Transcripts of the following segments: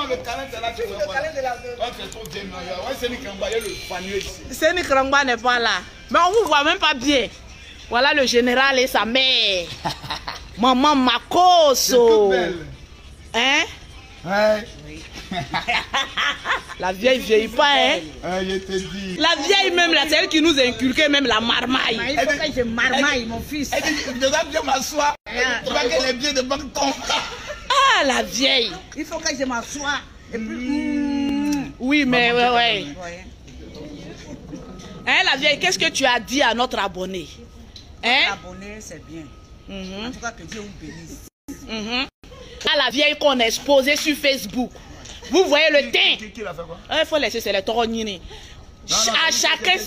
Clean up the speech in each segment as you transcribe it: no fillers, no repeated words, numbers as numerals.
le câlin de là, tu veux quoi? C'est trop bien. Ouais, c'est Nikrangba, il y a le fanny ici. C'est Nikrangba n'est pas là. Mais on vous voit même pas bien. Voilà le général et sa mère. Maman Makoso. Hein? Ouais. La vieille vieillit pas, hein? Je te dis. La vieille même là, c'est elle qui nous a inculqué même la marmaille. Il faut que je marmaille, mon fils. Elle dit, je dois bien m'asseoir. Tu vois que les pieds de banque tombent. Ah, la vieille. Il faut que je m'assoie. Et puis... Oui, mais ouais. Hein, la vieille, qu'est-ce que tu as dit à notre abonné? Hein? Abonné, c'est bien. En tout cas, que Dieu vous bénisse. À la vieille qu'on a exposée sur Facebook. Vous voyez le teint. Qui l'a fait quoi? Il faut laisser, c'est les torognini. À chacun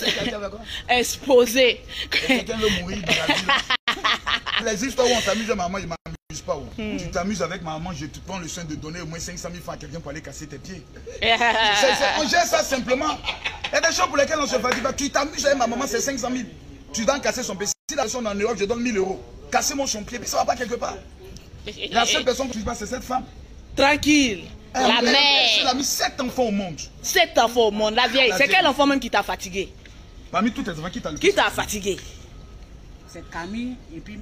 exposé. Quelqu'un veut mourir dans la vie. Les histoires où on s'amuse à maman, je ne m'amuse pas. Tu t'amuses avec maman, je te prends le soin de donner au moins 500 000 francs à quelqu'un pour aller casser tes pieds. On gère ça simplement. Il y a des choses pour lesquelles on se fatigue pas. Tu t'amuses avec ma maman, c'est 500 000. Tu dois casser son pied. Si la personne est en Europe, je donne 1000 €. Cassez-moi son pied, mais ça ne va pas quelque part. La seule personne que tu vois, c'est cette femme. Tranquille. La mère. Elle a mis 7 enfants au monde. 7 enfants au monde, la vieille. C'est quel enfant même qui t'a fatigué? Parmi tous tes enfants, qui t'a fatigué? C'est Camille et puis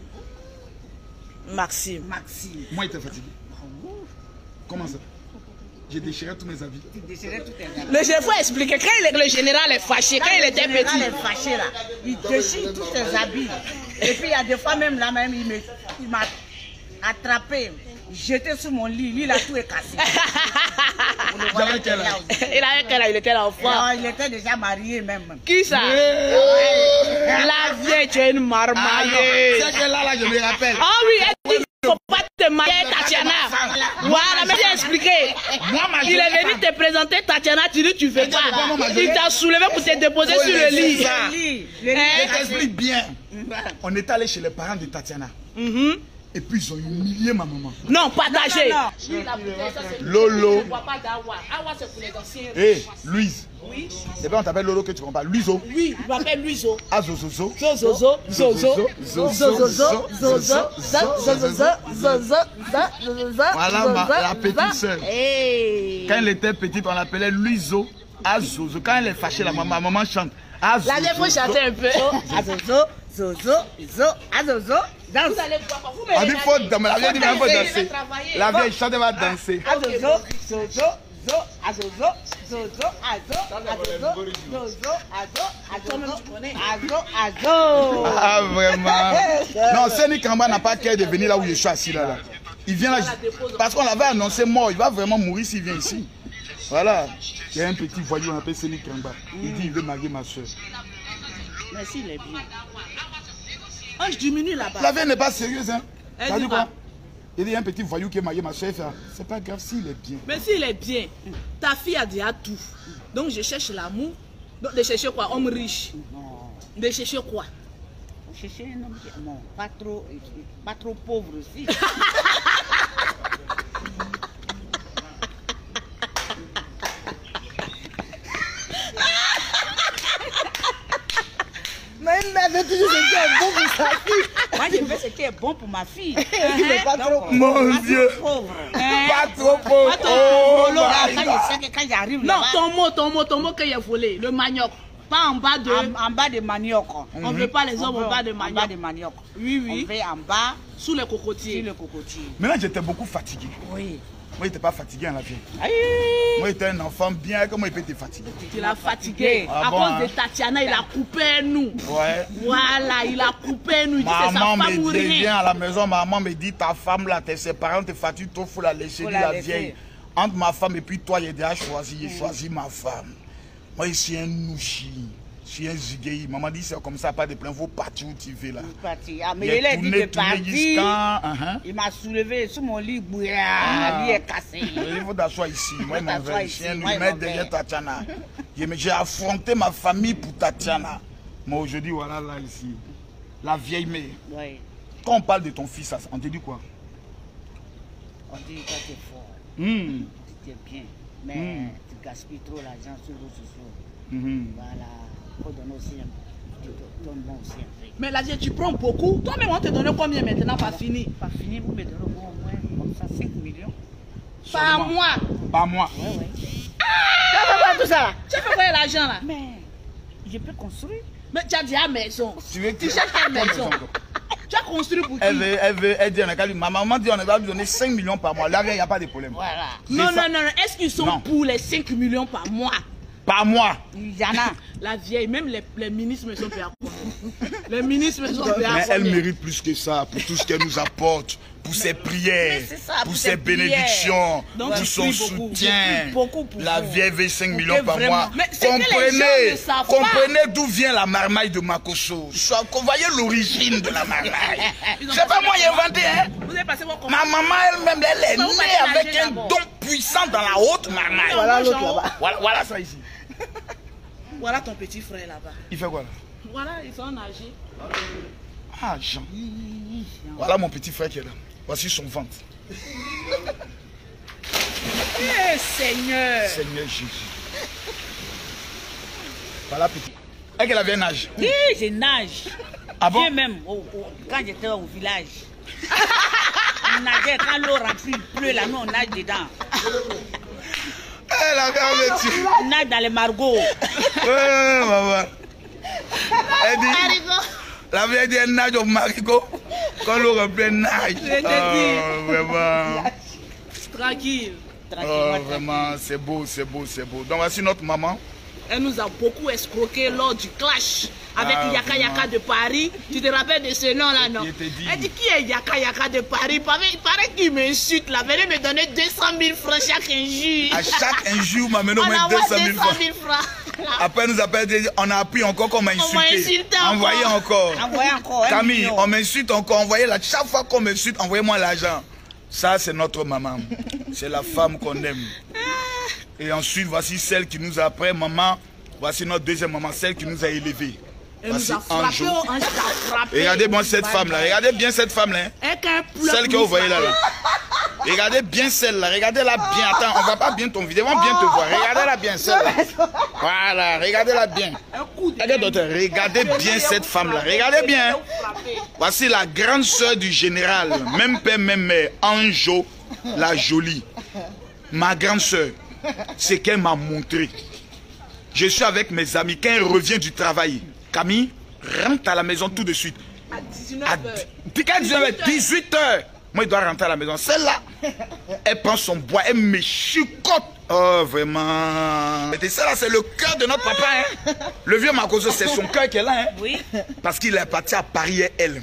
Maxime. Moi, il t'a fatigué. Comment ça? J'ai déchiré tous mes habits. Le chef faut expliquer. Quand le général est fâché, quand il était petit. Le général est fâché là. Il déchire tous ses habits. Et puis il y a des fois même là même, il m'a attrapé. J'étais sur mon lit, lui, il a tout est cassé. Il avait quel âge? Il était l'enfant. Non, il était déjà marié même. Qui ça? La vieille, tu es une marmaille. C'est que là, je me rappelle. Ah oui, elle dit qu'il ne faut pas te marier, Tatiana. Voilà, mais j'ai expliqué. Il est venu te présenter Tatiana, tu dis tu ne veux pas. Il t'a soulevé pour te déposer sur le lit. Je t'explique bien. On est allé chez les parents de Tatiana. Et puis ils ont humilié ma maman. Non, partagez. Lolo. Hé, Louise. Oui. C'est pas on t'appelle Lolo que tu comprends pas. Luiso. Oui, je m'appelle Luiso. Ah, Zozozo. Zozozo. Zozozo. Zozozo. Voilà la petite soeur. Quand elle était petite, on l'appelait Luiso. Azozo. Quand elle est fâchée, la maman chante. Azozo. La faut chanter un peu. Azozo. Zozo. Azozo. Vous allez voir. On dit faut danser. La vieille chante va danser. Azozo. Zozo. Azozo. Zozo. Azo. Ah vraiment. Non, c'est Nikrangba n'a pas qu'à de venir là où je suis assis là. Il vient là parce qu'on l'avait annoncé mort. Il va vraiment mourir s'il vient ici. Voilà. Il y a un petit voyou, on appelle Nikrangba. Il dit il veut marier ma soeur. Mais s'il est bien. Oh, je diminue là-bas. La vie n'est pas sérieuse, hein. Ça dit quoi? Il dit un petit voyou qui est marié ma soeur. C'est pas grave s'il est bien. Mais s'il est bien, ta fille a déjà tout. Donc je cherche l'amour. Donc de chercher quoi? Homme riche. Non. De chercher quoi? Chercher un homme qui non, pas trop pauvre aussi. Mais il m'avait toujours ce qui est bon pour sa fille. Moi, je fais ce qui est bon pour ma fille. Pas trop pauvre. Mon Dieu. Pas trop pauvre. Quand j'arrive non, ton mot qu'il a volé, le manioc. Pas en bas de... En bas de manioc. On ne veut pas les hommes en bas de manioc. En bas de manioc. Oui, oui. On fait en bas. Sous les cocotiers. Maintenant, j'étais beaucoup fatigué. Oui. Moi, il n'était pas fatigué en la vie. Moi, il était un enfant bien. Comment il peut te fatiguer? Il a fatigué. À cause de Tatiana, il a coupé nous. Ouais. Voilà, il a coupé nous. Il dit c'est sa Maman femme ou me dit, rien. viens à la maison, maman me dit, ta femme là, ses parents te fatiguent, il faut la laisser, dit la vieille. Entre ma femme et puis toi, j'ai déjà choisi. J'ai choisi ma femme. Moi, je suis un nouchi. Je suis un zigueï. Maman dit, c'est comme ça, pas de plein. Il faut partir où tu veux là. Ah, mais il a dit de partir. Il m'a soulevé sur mon lit. Lui est cassé. Il faut t'asseoir ici. Moi, mon vrai chien, lui mettre derrière Tatiana. J'ai affronté ma famille pour Tatiana. Mais aujourd'hui, voilà là, ici. La vieille mère. Oui. Quand on parle de ton fils, on te dit quoi? On dit que tu es fort. Tu es bien. Mais tu gaspilles trop l'argent sur vos sociaux. Voilà. Il faut donner aussi un peu. Mais la vieille, tu prends beaucoup. Toi-même, on te donne combien maintenant? Pas fini. Pas fini, vous me donnez au moins comme ça 5 millions. Par mois. Par mois. Ouais, ouais. Tu as fait quoi tout ça là? Tu as fait quoi l'argent là? Mais je peux construire. Mais tu as dit à maison. Tu veux que Tu cherches quelle maison? Tu as construit pour qui? Elle dit, ma maman dit, on va lui donner 5 millions par mois. Là, il n'y a pas de problème. Voilà. Non. Est-ce qu'ils sont pour les 5 millions par mois? Par mois. Il y en a. La vieille, même les ministres me sont payés à combien? Les ministres me sont payés à Mais combien? elle mérite plus que ça pour tout ce qu'elle nous apporte, pour ses prières, pour ses bénédictions, Donc, pour son soutien. Beaucoup pour La vous. vieille veut 5 millions par mois. Mais c'est que les gens ne savent pas. Comprenez d'où vient la marmaille de Makosso. Qu'on voyait l'origine de la marmaille. C'est pas moi qui ai inventé, hein. Vous avez passé votre Ma maman elle-même, elle est née avec un don puissant dans la haute marmaille. Voilà l'autre là-bas. Voilà ça ici. Voilà ton petit frère là-bas. Il fait quoi là? Voilà, ils sont nagés. Ah, Jean. Voilà mon petit frère qui est là. Voici son ventre. Eh Seigneur. Seigneur Jésus. Voilà petit. Est-ce qu'elle avait un âge? Oui, je nage. Ah bon? J'ai même, quand j'étais au village, on nageait quand l'eau remplit, il pleut là, nous on nage dedans. Elle avait un petit. On nage dans les margots. Ouais, maman. Elle dit. La vieille dit elle nage au marigot. Quand l'eau remplit, elle nage. Oh, vraiment. Tranquille. Oh, vraiment, c'est beau, c'est beau, c'est beau. Donc voici notre maman. Elle nous a beaucoup escroqué lors du clash avec Yaka Yaka de Paris. Tu te rappelles de ce nom là, non? Elle dit qui est Yaka Yaka de Paris? Il paraît qu'il m'insulte là. Venez me donner 200 000 francs chaque injure. À chaque injure, m'a mené au moins 200 000 francs. Après, nous appelle, on a appris encore qu'on m'a insulté. Envoyez encore. Envoyez encore. Camille, on m'insulte encore. Envoyez là. Chaque fois qu'on m'insulte, envoyez-moi l'argent. Ça, c'est notre maman. C'est la femme qu'on aime. Et ensuite, voici celle qui nous a après, maman. Voici notre deuxième maman, celle qui nous a élevés. Elle nous a frappé, on a frappé. Regardez bien cette femme-là. Regardez bien cette femme-là. Celle que vous voyez là. Regardez bien celle-là. Regardez-la bien. Attends, on ne va pas bien ton vidéo. On va bien te voir. Regardez-la bien, celle-là. Voilà, regardez-la bien. Regardez bien cette femme-là. Regardez bien. Voici la grande sœur du général. Même père, même mère. Anjo, la jolie. Ma grande sœur. C'est qu'elle m'a montré. Je suis avec mes amis. Quand elle revient du travail, Camille, rentre à la maison tout de suite. À 19h. 18h. Moi, il doit rentrer à la maison. Celle-là, elle prend son bois, elle me chicote. Oh, vraiment. Et celle-là, c'est le cœur de notre papa. Hein? Le vieux Makosso, c'est son cœur qu'elle a. Hein? Oui. Parce qu'il est parti à Paris, elle.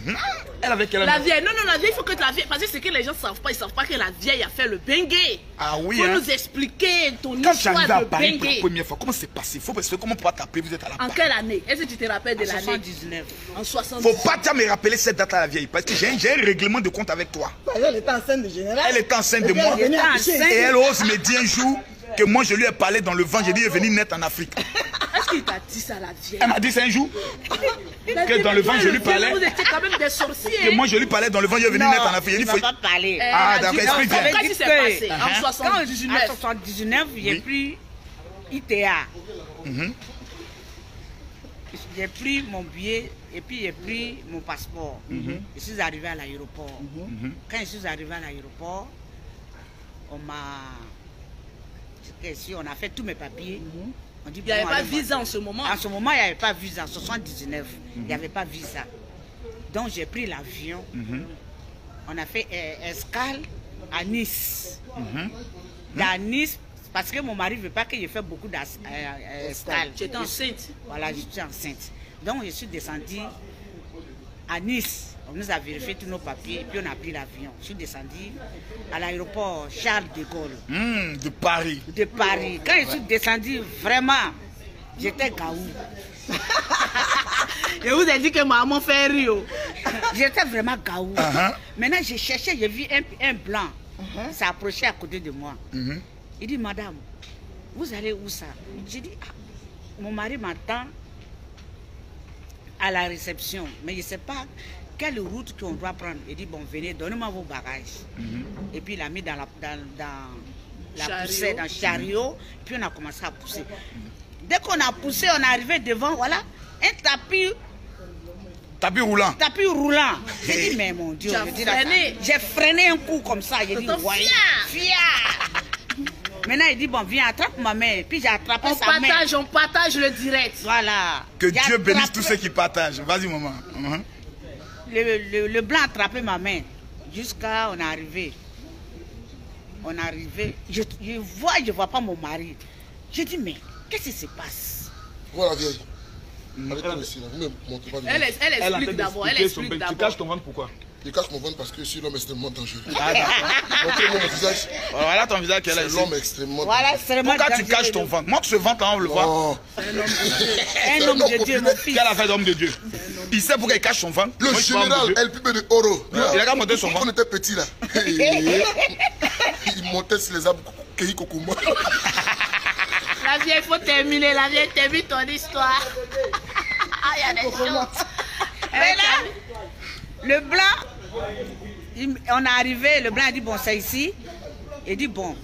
Elle avait quelle année? La vieille, non, la vieille, il faut que la vieille, parce que c'est que les gens ne savent pas, ils ne savent pas que la vieille a fait le bengue. Ah oui, faut hein? nous expliquer ton Quand histoire tu arrives à de Paris pour la bengue. première fois, comment c'est passé? Faut parce que comment pouvoir t'appeler, vous êtes à la En Paris. quelle année? Est-ce que tu te rappelles de En l'année? 79. En 79. Faut pas me rappeler cette date à la vieille, parce que j'ai un règlement de compte avec toi. Elle était enceinte de général. Elle est enceinte de moi. Et elle ose me dire un jour que moi je lui ai parlé dans le vent, j'ai dit elle est venue naître en Afrique. Est-ce qu'il t'a dit ça, la vieille? Elle m'a dit ça un jour. Que dans le vent je lui parlais. Vous étiez quand même des sorciers. Que moi je lui parlais dans le vent, elle est venue naître en Afrique. Il ne m'a pas parlé. Ah d'accord, explique bien. Qu'est-ce qui s'est passé en En 79? 79, j'ai pris ITA. J'ai pris mon billet et puis j'ai pris mon passeport. Je suis arrivé à l'aéroport. Quand je suis arrivé à l'aéroport, on m'a... On a fait tous mes papiers. On dit, Il n'y avait bon, pas de allez, visa en ce moment. En ce moment, il n'y avait pas de visa. En 79, il n'y avait pas de visa. Donc, j'ai pris l'avion. On a fait escale à Nice. À Nice, parce que mon mari ne veut pas que je fasse beaucoup d'escale. Tu étais enceinte. Voilà, je suis enceinte. Donc, je suis descendue à Nice. On nous a vérifié tous nos papiers et puis on a pris l'avion. Je suis descendue à l'aéroport Charles de Gaulle. De Paris. De Paris. Quand je suis descendue, vraiment, j'étais gaou. Je vous ai dit que maman fait Rio. J'étais vraiment gaou. Maintenant, j'ai cherché, j'ai vu un blanc. Ça approchait à côté de moi. Il dit, madame, vous allez où ça? J'ai dit, ah, mon mari m'attend à la réception, mais je ne sais pas quelle route qu'on doit prendre. Il dit, bon, venez, donnez-moi vos bagages. Et puis il a mis dans la poussée, dans le chariot, puis on a commencé à pousser. Dès qu'on a poussé, on est arrivé devant, voilà, un tapis. Tapis roulant. Tapis roulant. J'ai dit, mais mon Dieu, j'ai freiné un coup comme ça. J'ai dit, ouais, fier. Maintenant, il dit, bon, viens, attrape ma main. Puis j'ai attrapé sa main. On partage le direct. Voilà. Que Dieu bénisse tous ceux qui partagent. Vas-y, maman. Le blanc a attrapé ma main. Jusqu'à on est arrivé. On est arrivé. Je vois pas mon mari. Je dis, mais qu'est-ce qui se passe? Voilà, vieille. Elle explique d'abord. Tu caches ton ventre pourquoi? Je cache mon ventre parce que je suis l'homme extrêmement dangereux. Ah, montrez-moi mon visage. Voilà ton visage qu'elle a ici. C'est l'homme extrêmement dangereux. Pourquoi tu caches ton ventre? Montre ce ventre là, on le voit. Un homme de Dieu, mon fils. Quelle affaire d'homme de Dieu? Il sait pourquoi il cache son ventre. Le général El Pibe de Oro. Il a qu'à monter son ventre. On était petits là. Il montait sur les arbres. Kéhi Kokouma. La vieille, il faut terminer. La vieille, termine ton histoire. Il y a des choses. Mais là, le blanc, on est arrivé, le blanc a dit, bon, c'est ici. Il dit, bon,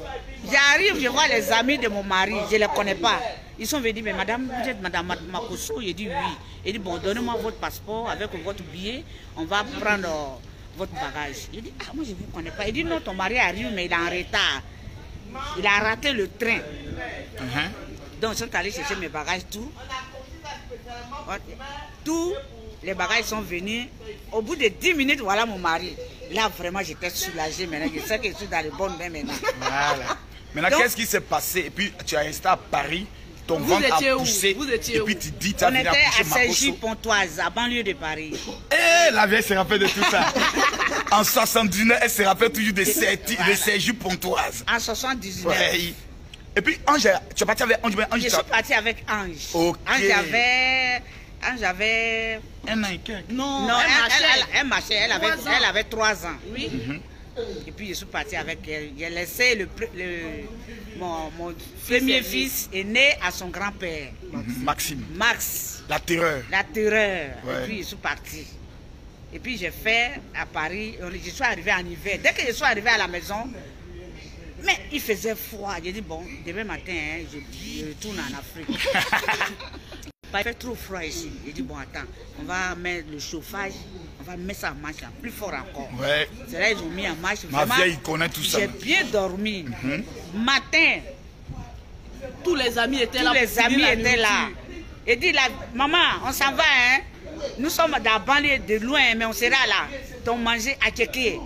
j'arrive, je vois les amis de mon mari, je ne les connais pas. Ils sont venus, mais madame, vous êtes madame Makosso? Il dit, oui. Il dit, bon, donnez-moi votre passeport avec votre billet, on va prendre votre bagage. Il dit, ah, moi je ne vous connais pas. Il dit, non, ton mari arrive, mais il est en retard. Il a raté le train. Donc, ils sont allés chercher mes bagages, tout. Tous les bagages sont venus. Au bout de 10 minutes, voilà mon mari. Là, vraiment, j'étais soulagée maintenant. Je sais que je suis dans les bonnes mains maintenant. Voilà. Maintenant, qu'est-ce qui s'est passé? Et puis, tu es resté à Paris. Ton ventre a poussé. Vous étiez où? Et puis, tu dis, tu as On était à Cergy-Pontoise, à banlieue de Paris. Eh, la vieille se rappelle de tout ça. En 79, elle se rappelle toujours de Cergy-Pontoise. En 79. Ouais. Et puis, Ange, tu es parti avec Ange? Je suis parti avec Ange. Ok. Ange avait... Non, elle marchait. Elle avait 3 ans. Oui. Et puis je suis parti avec elle. J'ai laissé mon premier fils est né à son grand-père. Maxime. Max. La terreur. La terreur. Ouais. Et puis je suis parti. Et puis j'ai fait à Paris. Je suis arrivé en hiver. Dès que je suis arrivé à la maison, mais il faisait froid. J'ai dit, bon, demain matin, hein, je retourne en Afrique. Il fait trop froid ici. J'ai dit, bon, attends, on va mettre le chauffage, on va mettre ça en marche, là, plus fort encore. Ouais. C'est là ils ont mis en marche. Ma vieille connaît tout ça. J'ai bien dormi. Matin, tous les amis étaient là. tous les amis étaient là. Et dit, maman, on s'en va, hein. Nous sommes dans la banlieue de loin, mais on sera là. Donc manger à Tchéké.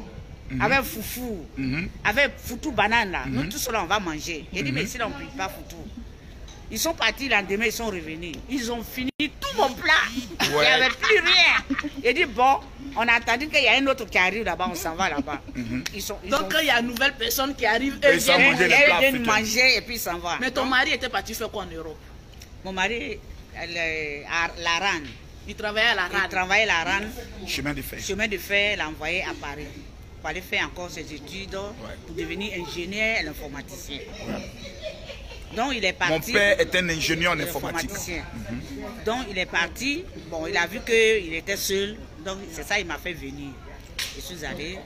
Avec foufou, avec foutou banane là. Nous tous là on va manger. Il dit mais ici là on ne peut pas foutou. Ils sont partis le lendemain, ils sont revenus. Ils ont fini tout mon plat. Il n'y avait plus rien. Il dit bon, on a entendu qu'il y a un autre qui arrive là-bas, on s'en va là-bas. Donc quand il y a une nouvelle personne qui arrive, ils viennent manger et puis ils s'en vont. Mais ton mari était parti faire quoi en Europe? Mon mari, à la RAN. Il travaillait à la RAN. Il travaillait à la RAN. Chemin de fer. Chemin de fer, l'a envoyé à Paris. Il fallait faire encore ses études pour devenir ingénieur et informaticien. Donc il est parti. Mon père est un ingénieur en informatique. Donc il est parti. Bon, il a vu qu'il était seul. Donc c'est ça, il m'a fait venir. Je suis allé,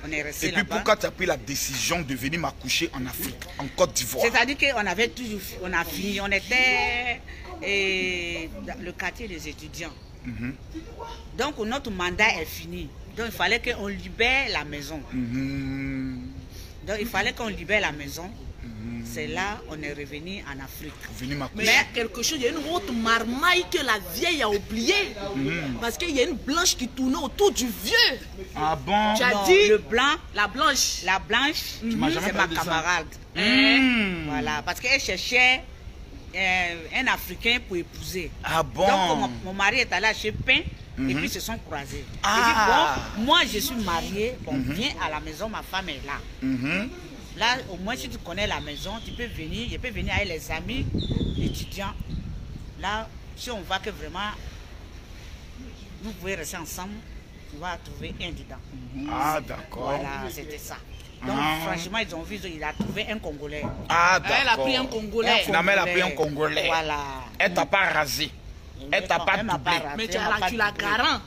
on est resté là-bas. Et puis pourquoi tu as pris la décision de venir m'accoucher en Afrique, en Côte d'Ivoire? C'est-à-dire qu'on avait toujours, on a fini, on était dans le quartier des étudiants. Donc notre mandat est fini. Donc il fallait qu'on libère la maison. Donc il fallait qu'on libère la maison. C'est là on est revenu en Afrique. Mais il y a quelque chose, il y a une autre marmaille que la vieille a oubliée. Parce qu'il y a une blanche qui tournait autour du vieux. Ah bon? Tu as dit le blanc, la blanche. La blanche, c'est ma camarade. Voilà, parce qu'elle cherchait un Africain pour épouser. Ah bon? Donc mon mari est allé chez Pain. Et puis ils se sont croisés. Il dit bon, moi je suis mariée, bon, viens à la maison, ma femme est là. Là, au moins, si tu connais la maison, tu peux venir, je peux venir avec les amis, étudiants. Là, si on voit que vraiment, nous pouvons rester ensemble, tu vas trouver un dedans. Ah, d'accord. Voilà, c'était ça. Donc, franchement, ils ont vu, il a trouvé un Congolais. Ah, d'accord. Elle a pris un Congolais. Finalement, elle a pris un Congolais. Voilà. Elle t'a pas rasé. Elle t'a pas doublé. Mais tu l'as garant.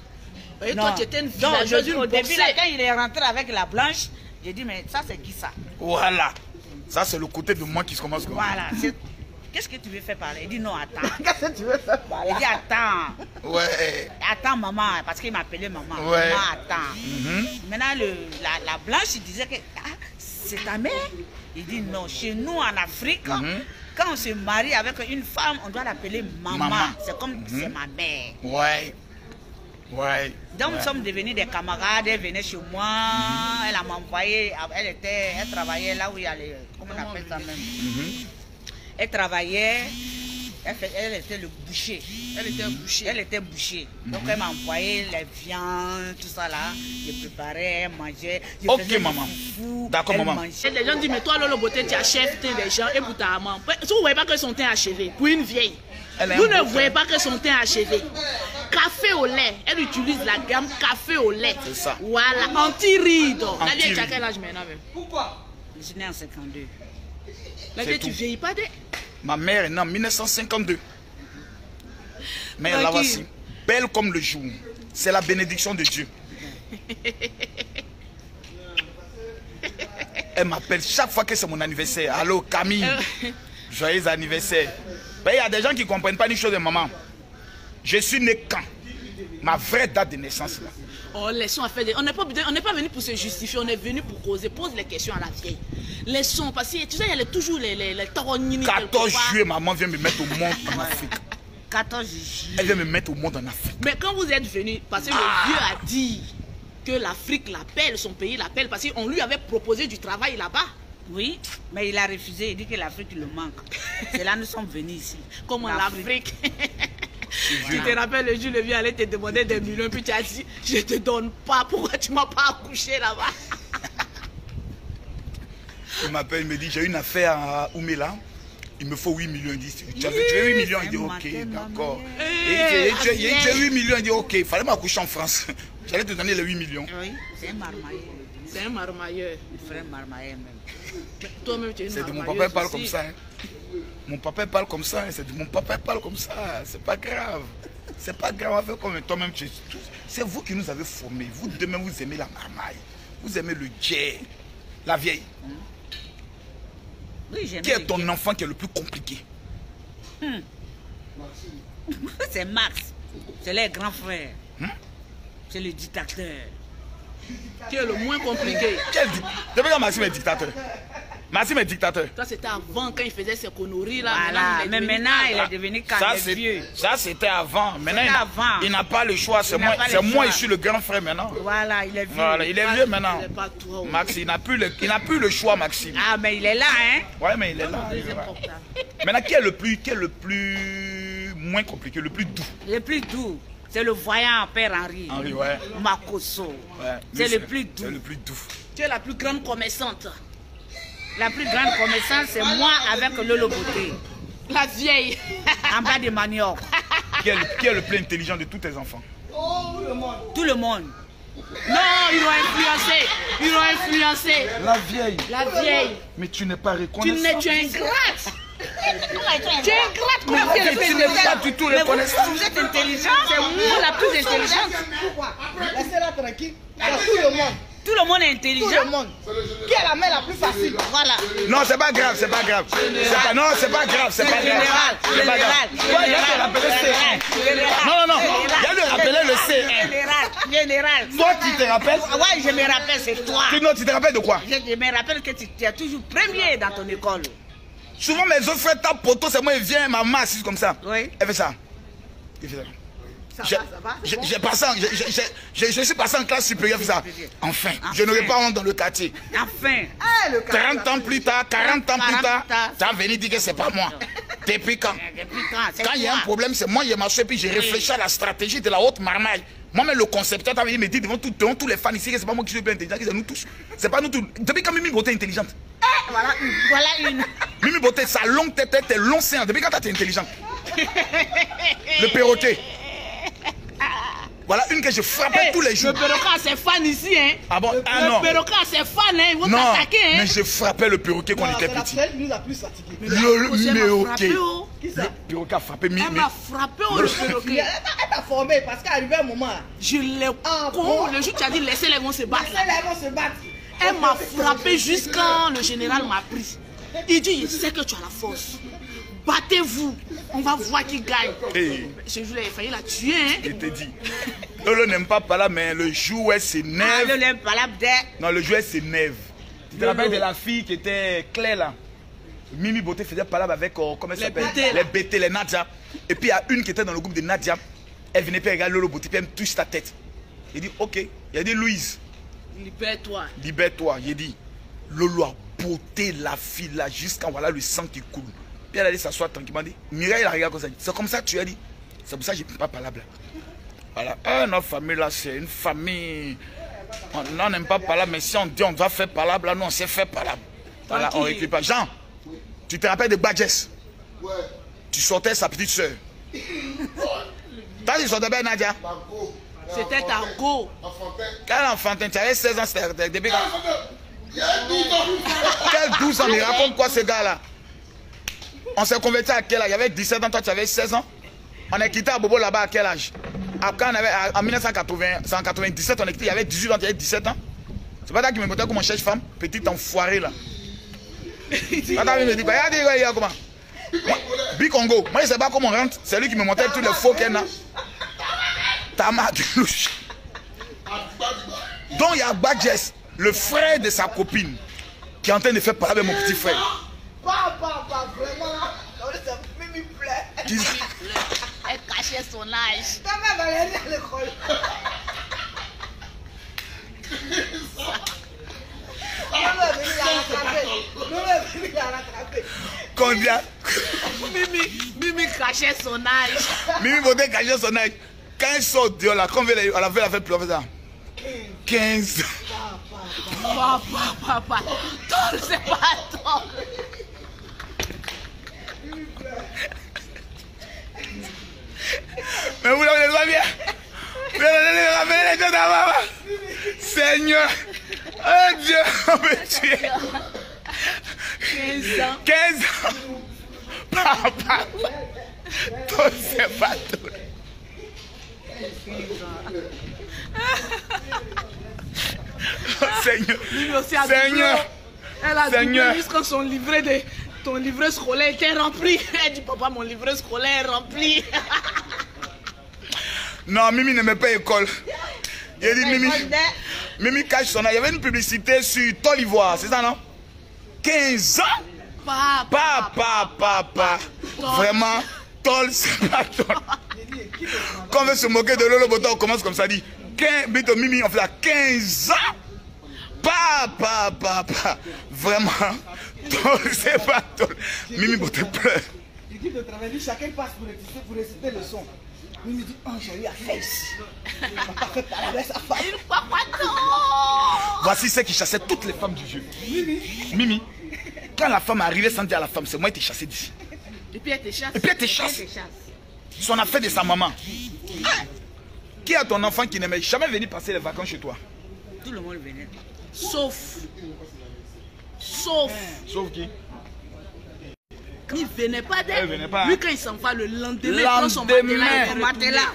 Et toi, tu étais une villageuse, au début, là, quand il est rentré avec la blanche, j'ai dit, mais ça, c'est qui ça? Voilà. Ça, c'est le côté de moi qui se commence comme ça. Voilà. Qu'est-ce que tu veux faire parler? Il dit, non, attends. Qu'est-ce que tu veux faire parler? Il dit, attends. Ouais. Attends, maman, parce qu'il m'appelait maman. Ouais. Maman, attends. Maintenant, la blanche, il disait que, ah, c'est ta mère? Il dit non, chez nous en Afrique, quand on se marie avec une femme, on doit l'appeler maman. C'est comme c'est ma mère. Ouais. Ouais. Donc nous sommes devenus des camarades, elle venait chez moi, elle m'a envoyé, elle travaillait là où il y a les, comment on appelle ça même. Elle travaillait, elle était le boucher. Elle était boucher. Donc elle m'a envoyé les viandes, tout ça là. Je préparais, elle mangeait. Ok maman. D'accord maman. Les gens disent mais toi Lolo Beauté tu achèves les gens et pour ta maman. Si vous ne voyez pas que son teint est achevé, pour une vieille. Vous ne voyez pas que son teint est achevé. Café au lait, elle utilise la gamme café au lait. C'est ça. Voilà, anti-ride. La vieille, tu as quel âge maintenant même? Pourquoi? Je suis née en 52. La vieille, tu vieillis pas de... Ma mère est née en 1952. Mais la voici, belle comme le jour. C'est la bénédiction de Dieu. Elle m'appelle chaque fois que c'est mon anniversaire. Allô Camille, joyeux anniversaire. Il y a des gens qui ne comprennent pas une chose de maman. Je suis né quand? Ma vraie date de naissance là. Oh, laissons à faire des... On n'est pas venu pour se justifier, on est venu pour causer. Pose les questions à la vieille. Laissons, parce que tu sais, il y a toujours les taronini. 14 juillet, maman vient me mettre au monde en Afrique. 14 juillet. Elle vient me mettre au monde en Afrique. Mais quand vous êtes venu, parce que le vieux a dit que l'Afrique l'appelle, son pays l'appelle, parce qu'on lui avait proposé du travail là-bas. Oui, mais il a refusé, il dit que l'Afrique le manque. C'est là que nous sommes venus ici. Comment l'Afrique? Tu te rappelles le jour le vieux allait te demander des millions, puis tu as dit, je te donne pas, pourquoi tu m'as pas accouché là-bas? Il m'appelle, il me dit, j'ai une affaire à Oumela, il me faut 8 millions. Il dit, tu veux 8 millions? Il dit, ok, d'accord. J'ai 8 millions, il dit, ok, il fallait m'accoucher en France. J'allais te donner les 8 millions. Oui, c'est un marmailleur. C'est un marmailleur. Un frère marmailleur même. Toi-même, tu es une C'est de mon marmailleuse papa, il parle aussi. comme ça. Hein. Mon papa parle comme ça, c'est de mon papa parle comme ça. C'est pas grave. C'est pas grave, on fait comme toi-même. C'est vous qui nous avez formés. Vous demain, vous aimez la marmaille. Vous aimez le djé. La vieille. Oui, qui est ton enfant qui est le plus compliqué? C'est Max. C'est les grands frères. C'est le dictateur. Qui est le moins compliqué? Depuis quand Maxime est dictateur? Maxime est dictateur. Ça, c'était avant, quand il faisait ses conneries là. Voilà, mais maintenant, il est devenu vieux. Ça, c'était avant. Maintenant, il n'a pas le choix. C'est moi, je suis le grand frère maintenant. Voilà, il est vieux. Voilà, il est vieux maintenant. Il n'est pas toi. Maxime, il n'a plus le choix, Maxime. Ah, mais il est là, hein? Ouais, mais il est là. Maintenant, qui est le plus moins compliqué, le plus doux? Le plus doux. C'est le voyant Père Henri. Henri, ouais. Makoso. Ouais, c'est le plus doux. C'est le plus doux. Tu es la plus grande commerçante. La plus grande commerçante, c'est moi avec Lolo Beauté. La vieille. En bas de manioc. Qui est le plus intelligent de tous tes enfants? Tout le monde. Non, ils l'ont influencé. La vieille. La vieille. Mais tu n'es pas reconnaissant. Tu es ingrate. Tu es ingrate. Comment tu n'es pas du tout reconnaissant? Vous êtes intelligent. C'est moi la plus intelligente. Laissez-la tranquille. Tout le monde. Tout le monde est intelligent. Tout le monde. Qui est la main la plus facile? Voilà. Non, c'est pas grave, c'est pas grave. Non, c'est pas grave, c'est pas grave. C'est pas grave. Ouais, il y a de rappeler C1. Non. Il y a de rappeler le C1. Général. Toi, tu te rappelles? Ouais, je me rappelle, c'est toi. Non, tu te rappelles de quoi? Je me rappelle que tu es toujours premier dans ton école. Souvent, mes autres frères tapent poteau, c'est moi, ils viennent, maman assise comme ça. Oui. Elle fait ça. Il fait ça. Je suis passé en classe supérieure, ça. Enfin, je n'aurai pas honte dans le quartier. Enfin. 30 ans plus tard, 40 ans plus tard, tu as venu dire que c'est pas moi. Depuis quand? Quand il y a un problème, c'est moi, il y a marché, puis j'ai réfléchi à la stratégie de la haute marmaille. Moi-même, le concepteur, tu as venu me dire devant tous les fans ici que c'est pas moi qui suis le plus intelligent, que c'est nous tous. C'est pas nous tous. Depuis quand Mimi Beauté est intelligente? Voilà une. Mimi Beauté, sa longue tête, tes longs seins, depuis quand tu es intelligente? Le perroquet. Voilà une que je frappais tous les jours. Le perroquet a ses fans ici, hein. Ah bon? Ah non. Le perroquet a ses fans, hein. Ils vont Non, t'attaquer, hein. mais je frappais le perroquet quand il était petit. C'est nous la plus fatiguée. Le perroquet. Qui ça? Le perroquet a frappé Elle m'a frappé, le perroquet. Elle t'a formé parce qu'arrivé un moment. Je l'ai con. Le jour où tu as dit laissez les vont se battre. Laissez les vont se battre. Elle m'a frappé jusqu'à le général m'a pris. Il dit, je sais que tu as la force. Battez-vous. On va voir qui gagne. Hey. Ce jour-là, il a failli la tuer. Hein? Je te dis. Lolo n'aime pas là, mais le jour où elle s'énerve. Lolo n'aime pas là, Non, le jour où elle s'énerve. Tu te rappelles de la fille qui était Claire là? Mimi Beauté faisait palabre avec, comment elle s'appelle? Les BT, les Nadia. Et puis il y a une qui était dans le groupe de Nadia. Elle venait puis regarder Lolo Beauté, puis elle me touche ta tête. Il dit, ok. Il a dit, Louise. Libère-toi. Libère-toi. Il dit, Lolo a beauté la fille là, jusqu'à voilà le sang qui coule. Puis elle allait s'asseoir tranquillement. Dit, Mireille, il a regardé comme ça. C'est comme ça que tu as dit. C'est pour ça que je ne peux pas parler. Voilà. Notre famille là, c'est une famille. On n'aime pas parler, mais si on dit on va faire parler, là, nous on sait faire parler. Voilà, on récupère pas. Jean, tu te rappelles de Badges? Ouais. Tu sortais sa petite soeur. Toi, tu sortais bien Nadia? C'était ta go. Quel enfantin? Tu avais 16 ans, c'était depuis quand? Il y a 12 ans. Quel 12 ans? Mais raconte quoi ce gars-là? On s'est converti à quel âge? Il y avait 17 ans, toi tu avais 16 ans. On est quitté à Bobo là-bas à quel âge? Après, en 1997, on est quitté, il y avait 18 ans, il y avait 17 ans. C'est pas toi qui me montait comme on cherche femme? Petit enfoiré là. Attends, il me dit, regarde comment? Bicongo. Moi, je sais pas comment on rentre. C'est lui qui me montait tous les faux qu'elle a. Tama de louche. Donc, il y a Badges, le frère de sa copine, qui est en train de faire parler avec mon petit frère. Pas, vraiment. Ça me plaît. Elle cachait son âge. Ta mère va aller à l'école. Combien? Mimi cachait son âge. Mimi Beauté cachait son âge. Quand elle sort dehors là, quand elle a fait pleurer ça. 15. Papa. Toi, c'est pas toi. Mais vous l'avez pas bien. Vous l'avez rappelé les gens d'avant. Seigneur. Oh Dieu, on me tue. 15 ans. 15 ans. Papa. Toi, c'est pas toi. Oh, Seigneur. Seigneur. Elle a doublé jusqu'à son livret ton livret scolaire était rempli. Elle dit, papa, mon livret scolaire est rempli. Non, Mimi n'aimait pas l'école. Il a dit, Mimi cache son âge. Il y avait une publicité sur Tol Ivoire, c'est ça, non? 15 ans? Papa. Vraiment, Tol, c'est pas Tol. Quand on veut se moquer de Lolo Beauté, on commence comme ça, dit. Mimi, on fait là 15 ans? Papa. Vraiment, Tol, c'est pas Tol. Mimi Beauté pleure. L'équipe de travail, chacun passe pour réciter le son. Mimi dit, oh, j'ai eu à faire ici. Il m'a pas fait parler avec sa femme. Voici ce qui chassait toutes les femmes du jeu. Mimi. Quand la femme arrivait sans dire à la femme, c'est moi qui t'ai chassé d'ici. Et puis elle te chasse. Son affaire de sa maman. Qui a ton enfant qui n'aimait jamais venir passer les vacances chez toi? Tout le monde venait. Sauf qui? il ne venait pas d'elle. Lui, quand il s'en va le lendemain, il prend son matelas.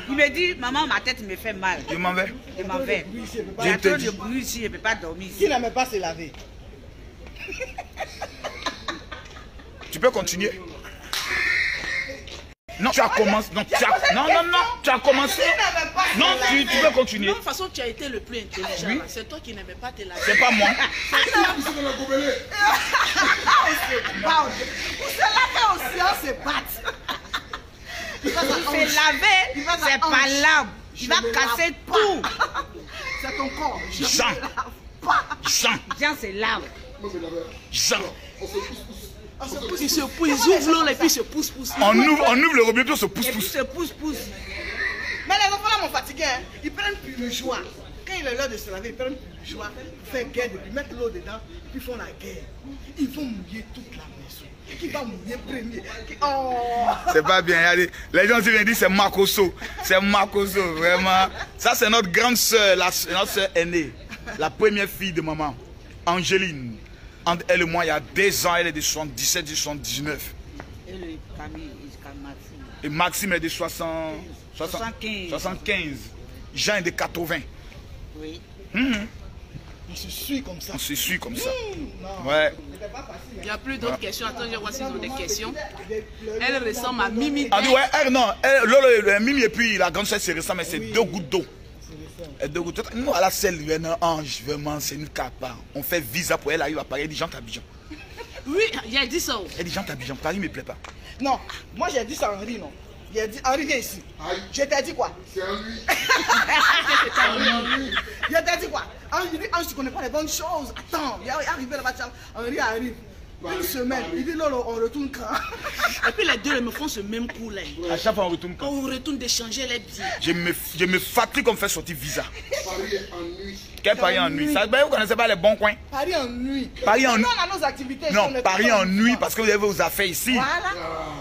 Il me dit, maman, ma tête me fait mal. Je m'en vais. Il y a trop de bruit ici, je ne peux pas dormir ici. Qui n'aimait pas se laver? Tu peux continuer. Non, tu as commencé. Non, tu as commencé. Non, tu peux continuer. De toute façon, tu as été le plus intelligent. Oui. C'est toi qui n'aimais pas te laver. C'est pas moi. On se lave aussi, on se bat. Il fait laver, c'est pas l'arbre. Il va casser tout. C'est ton corps. Jean, c'est l'arbre. Ils ouvrent l'eau et puis ils se poussent. On ouvre le robinet, puis on se pousse. Et puis se pousse. Mais les enfants là m'ont fatigué. Hein. Ils prennent plus le choix. Quand il est l'heure de se laver, ils prennent plus le choix. Faire guerre, ils mettent l'eau dedans, puis ils font la guerre. Ils vont mouiller toute la maison. Qui va mouiller premier? C'est pas bien. Regardez. Les gens viennent dire c'est Makoso. C'est Makoso, vraiment. Ça, c'est notre grande soeur, notre soeur aînée. La première fille de maman, Angéline. Entre elle et moi, il y a 2 ans, elle est de 77, 79. Et le Camille, Maxime. Et Maxime est de 75. Jean est de 80. Oui. On se suit comme ça. Ouais. Il n'y a plus d'autres questions. Attends, je vois s'ils ont des questions. Elle ressemble à Mimi. Ah oui, ouais, non. Mimi et puis la grande soeur, c'est récent, mais c'est 2 gouttes d'eau. Nous, à la selle, il y a un ange, vraiment, c'est une capa. On fait visa pour elle, arrive à Paris, il y a des gens t'Abidjan. Oui, il a dit ça. Il y a des gens t'Abidjan, Paris ne me plaît pas. Non, moi j'ai dit ça à Henri, non. Il a dit, Henri, viens ici. Je t'ai dit quoi? C'est un lui. Je t'ai dit quoi? Henri dit, Henri, tu connais pas les bonnes choses. Attends, il est arrivé là-bas, Henri arrive. Une semaine, il dit, non, on retourne quand? Et puis les deux me font ce même coup là. À chaque fois, on retourne quand? On retourne d'échanger les billets. Je me fatigue qu'on me fait sortir visa. Paris en nuit. Quel Paris en nuit? Ça, vous connaissez pas les bons coins? Paris en nuit. Paris en nuit. On a nos activités. Non, Paris en nuit parce que vous avez vos affaires ici. Voilà.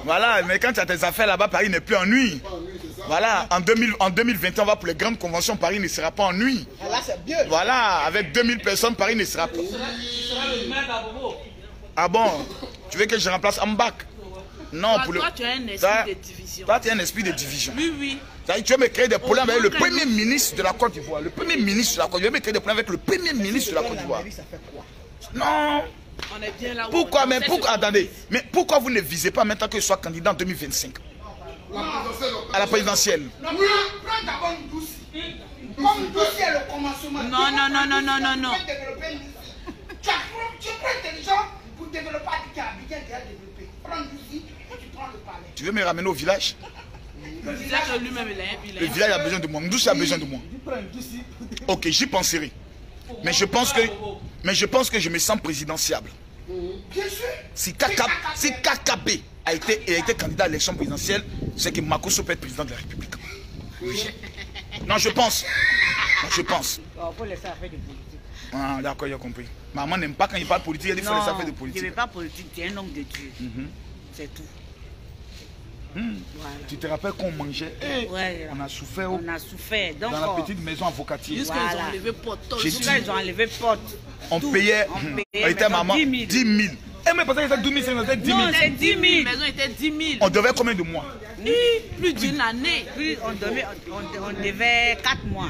Voilà, mais quand tu as tes affaires là-bas, Paris n'est plus en nuit. Voilà, en 2020, on va pour les grandes conventions, Paris ne sera pas en nuit. Là, c'est bien. Voilà, avec 2000 personnes, Paris ne sera pas. Ah bon? Tu veux que je remplace Ambak? Non, Toi, pour le. Toi, tu as un esprit de division. Toi, tu as un esprit de division. Oui, oui. Tu veux me créer des problèmes avec le premier ministre de la Côte d'Ivoire. Le premier ministre de la Côte d'Ivoire. Tu veux me créer des problèmes avec le premier ministre de la Côte d'Ivoire. Ça fait quoi? Non. On est bien là où Pourquoi, on mais sait pourquoi, ce qu'on attendez, dit. mais pourquoi vous ne visez pas maintenant que je sois candidat en 2025 à la présidentielle? Non, prends d'abord une douce. Comme douce est le commencement. Non. Tu prends intelligent pour développer Abidjan qui a développé. Prends douce, tu prends le palais. Tu veux me ramener au village? Le village lui-même, il Le village a besoin de moi. Mdouci a besoin de moi. Ok, j'y penserai. Mais je pense que je me sens présidentiable. Bien sûr. Si KKB a été candidat à l'élection présidentielle, c'est que Makosso peut être président de la République. Oui. Non, je pense. Non, je pense. Il faut laisser faire de politique. Ah, d'accord, j'ai compris. Maman n'aime pas quand il parle politique, elle dit qu'il faut laisser faire de politique. Je ne veux pas politique, tu es un homme de Dieu. C'est tout. Voilà. Tu te rappelles qu'on mangeait? Ouais, on a souffert. On a souffert. Donc, dans la petite maison avocative. Jusqu'à ils ont enlevé pote. Jusqu'à ils ont enlevé pote. On payait. On était maman 10 000. Eh, mais parce que c'était 12 000, c'était 10 000. Non, c'est 10 000. La maison était 10 000. On devait combien de mois? Plus d'une année. Puis on devait 4 mois.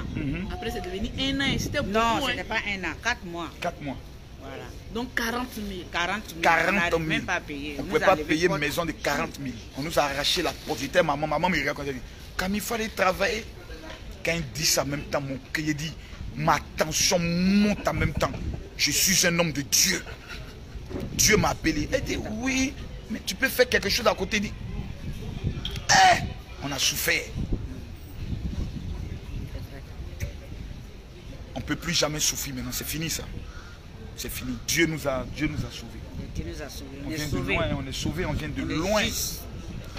Après, c'est devenu un an. C'était beaucoup. Non, ce n'était pas un an, 4 mois. 4 mois. Voilà. Donc 40 000. 40 000. 40 000. On même pas payé. On ne pouvait pas payer une maison de 40 000. On nous a arraché la porte. J'étais maman me raconte. Elle dit, Camille, il fallait travailler. Quand il dit ça en même temps, mon cœur, il dit, ma tension monte en même temps. Je suis un homme de Dieu. Dieu m'a appelé. Elle dit, oui, mais tu peux faire quelque chose à côté. Il dit, on a souffert. On ne peut plus jamais souffrir maintenant. C'est fini ça. C'est fini. Dieu nous a sauvés. Dieu nous a sauvés. On vient de loin, on est sauvés, on vient de loin.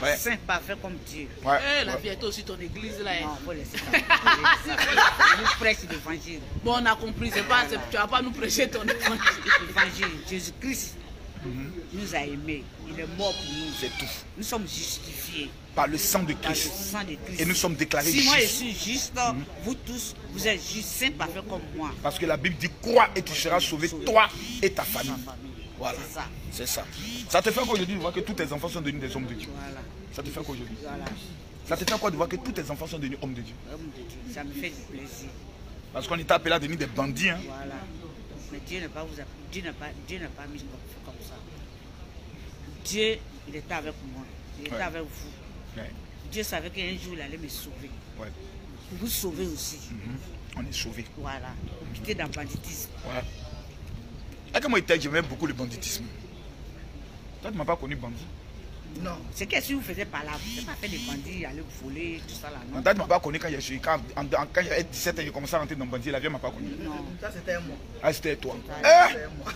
Ouais. Saint parfait comme Dieu. Ouais. La vie est aussi ton église là. Non, faut laisser ça. Nous prêchons l'évangile. Bon, on a compris. Tu vas pas nous prêcher ton évangile. L'évangile. Jésus-Christ nous a aimés. Il est mort pour nous. C'est tout. Nous sommes justifiés. Par le sang de Christ. Et nous sommes déclarés justes. Si moi je suis juste, vous tous, vous êtes justes, saint parfait comme moi. Parce que la Bible dit, crois et tu seras sauvé, toi et ta famille. Voilà. C'est ça. Ça te fait quoi aujourd'hui de voir que tous tes enfants sont devenus des hommes de Dieu? Voilà. Ça te fait quoi aujourd'hui? Voilà. Ça te fait quoi de voir que tous tes enfants sont devenus hommes de Dieu? Homme de Dieu. Ça me fait du plaisir. Parce qu'on était appelé à devenir des bandits. Hein? Voilà. Mais Dieu n'a pas mis comme ça. Dieu, il était avec moi. Il était avec vous. Ouais. Dieu savait qu'un jour, il allait me sauver. Ouais. Vous sauver aussi. On est sauvés. Voilà. Vous quittez dans le banditisme. Ouais. Et comme moi, j'aimais beaucoup le banditisme. Toi, tu ne m'as pas connu bandit? Non. C'est qu'est-ce que vous faisiez par là? Vous n'avez pas fait des bandits, aller voler, tout ça là, non? Toi, tu ne m'as pas connu quand j'avais 17 ans, j'ai commencé à rentrer dans le bandit. La vie ne m'a pas connu. Non. Ça, c'était moi. Ah, c'était toi. C'était moi.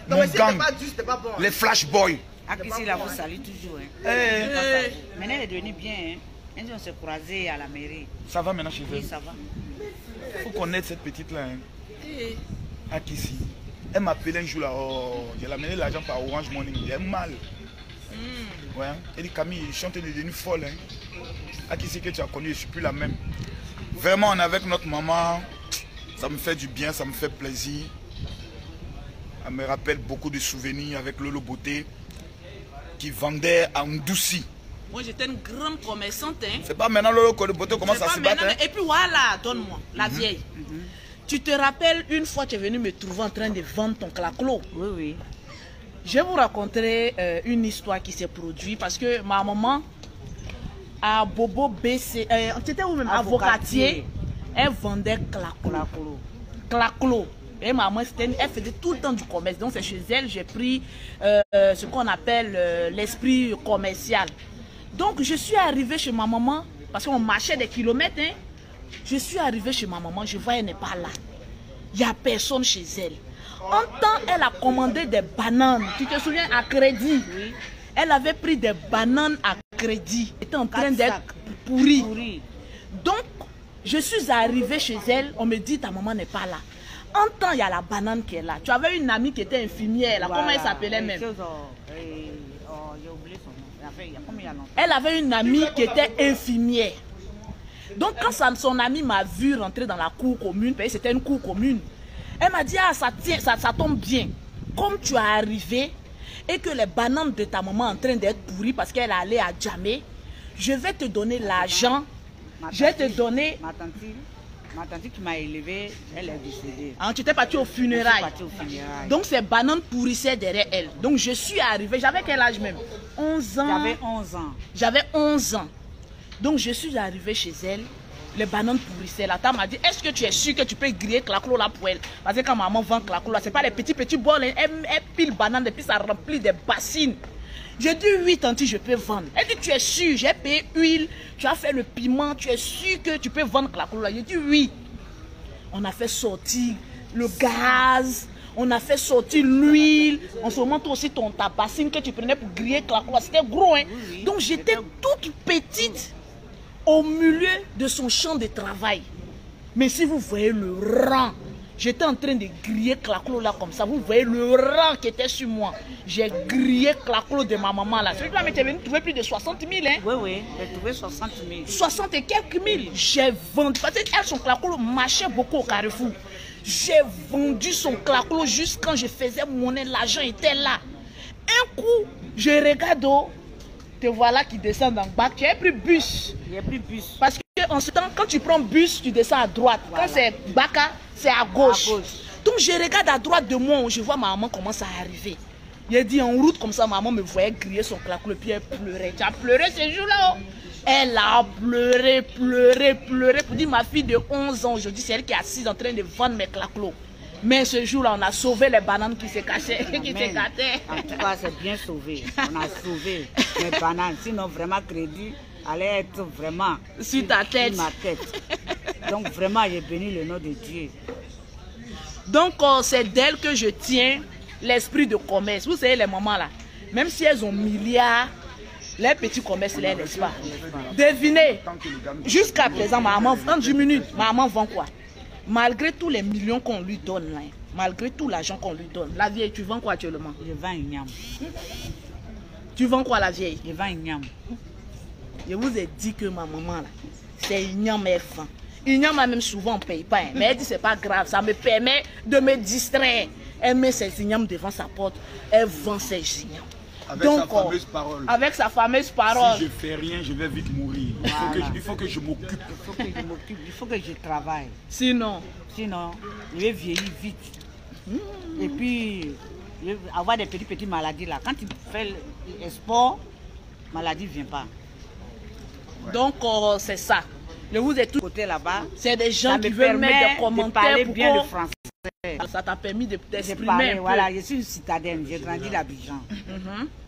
Non, Mon mais gang. c'était pas dur, c'était pas bon. Les flash boys. Akissi, là, vous salue toujours. Hein. Maintenant, elle est devenue bien. Hein. Un jour, on s'est croisés à la mairie. Ça va maintenant chez Oui, elle? ça va. Il faut connaître cette petite-là. Hein. Akissi. Elle m'appelait un jour là, elle a amené l'argent par Orange Money. Elle est mal. Ouais. Elle dit, Camille, je suis en train de devenir folle. Hein. Akissi que tu as connu, je ne suis plus la même. Vraiment, on est avec notre maman. Ça me fait du bien, ça me fait plaisir. Elle me rappelle beaucoup de souvenirs avec Lolo Beauté qui vendait à Ndouci. Moi, j'étais une grande commerçante. Hein. C'est pas maintenant Lolo Beauté commence à se battre. Hein. Et puis voilà, donne-moi, la vieille. Tu te rappelles, une fois, tu es venu me trouver en train de vendre ton claclo. Oui, oui. Je vais vous raconter une histoire qui s'est produite parce que ma maman, à Bobo BC, c'était où même? Avocatier. Elle vendait claclo. Et maman, elle faisait tout le temps du commerce. Donc c'est chez elle, j'ai pris ce qu'on appelle l'esprit commercial. Donc je suis arrivée chez ma maman, parce qu'on marchait des kilomètres. Hein. Je suis arrivée chez ma maman, je vois elle n'est pas là. Il n'y a personne chez elle. En temps, elle a commandé des bananes. Tu te souviens, à crédit? Oui. Elle avait pris des bananes à crédit. Elle était en train d'être pourrie. Donc, je suis arrivée chez elle. On me dit, ta maman n'est pas là. En temps, il y a la banane qui est là. Tu avais une amie qui était infirmière. Là. Voilà. Comment elle s'appelait même? J'ai oublié son nom. Elle avait une amie qui était infirmière. Donc, quand son amie m'a vu rentrer dans la cour commune, parce que c'était une cour commune, elle m'a dit, ah, ça tombe bien. Comme tu es arrivé et que les bananes de ta maman sont en train d'être pourries parce qu'elle est allée à Djamé, je vais te donner l'argent. Je vais te donner... Ma tante qui m'a élevée, elle est décédée. Ah, tu t'es parti au funérailles. Donc ces bananes pourrissaient derrière elle. Donc je suis arrivée, j'avais quel âge même? 11 ans. J'avais 11 ans. J'avais 11 ans. Donc je suis arrivée chez elle, les bananes pourrissaient. La tante m'a dit, est-ce que tu es sûr que tu peux griller claclo là pour elle? Parce que quand maman vend claclo là, ce n'est pas les petits bols, hein. Elle pile banane et puis ça remplit des bassines. J'ai dit oui, tante, je peux vendre. Elle dit, tu es sûr, j'ai payé huile, tu as fait le piment, tu es sûr que tu peux vendre claclo là? J'ai dit oui. On a fait sortir le gaz, on a fait sortir l'huile, on se montre aussi ta bassine que tu prenais pour griller claclo là. C'était gros, hein. Oui, donc j'étais toute petite au milieu de son champ de travail. Mais si vous voyez le rang, j'étais en train de griller claclo là comme ça. Vous voyez le rang qui était sur moi. J'ai grillé claclo de ma maman là. Celui-là m'était venu trouver plus de 60 000. Hein? Oui, j'ai trouvé 60 000. 60 et quelques mille. J'ai vendu. Parce qu'elle, son claclo marchait beaucoup au Carrefour. J'ai vendu son claclo juste quand je faisais monnaie. L'argent était là. Un coup, je regarde, te voilà qui descend dans le bac. Tu as pris bus. J'ai pris bus. Parce que en ce temps, quand tu prends bus, tu descends à droite. Voilà. Quand c'est Baka, c'est à gauche. Donc je regarde à droite de moi, je vois ma maman commence à arriver. Il dit en route comme ça, maman me voyait griller son claclo, puis elle pleurait. Tu as pleuré ce jour-là? Elle a pleuré pour dire ma fille de 11 ans aujourd'hui, c'est elle qui est assise en train de vendre mes claclos. Mais ce jour-là, on a sauvé les bananes qui se cachaient, qui se gâtaient. En tout cas, c'est bien sauvé. On a sauvé les bananes. Sinon, vraiment, crédit allait être vraiment sur ta tête. Sur ma tête. Donc, vraiment, j'ai béni le nom de Dieu. Donc, c'est d'elle que je tiens l'esprit de commerce. Vous savez, les mamans là, même si elles ont milliards, les petits commerces, les laissent pas. Devinez, jusqu'à présent, maman, en 10 minutes, maman vend quoi? Malgré tous les millions qu'on lui donne, là, malgré tout l'argent qu'on lui donne, la vieille, tu vends quoi actuellement? Je vends une yam. Tu vends quoi, la vieille? Je vends une yam. Je vous ai dit que ma maman, là, c'est une yam, elle vend. Une yam, même souvent, on ne paye pas. Hein. Mais elle dit, c'est pas grave, ça me permet de me distraire. Elle met ses ignames devant sa porte, elle vend ses ignames. Avec sa fameuse parole. Avec sa fameuse parole. Si je fais rien, je vais vite mourir. Voilà. Il faut que je m'occupe. Il faut que je travaille. Sinon, je vais vieillir vite. Et puis, avoir des petites maladies là. Quand tu fais le sport, maladie ne vient pas. Ouais. Donc, c'est ça. Je vous ai tout côté là-bas. C'est des gens qui veulent mettre des commentaires pour bien le français. Ça t'a permis de t'exprimer. Voilà, je suis une citadine, j'ai grandi d'Abidjan.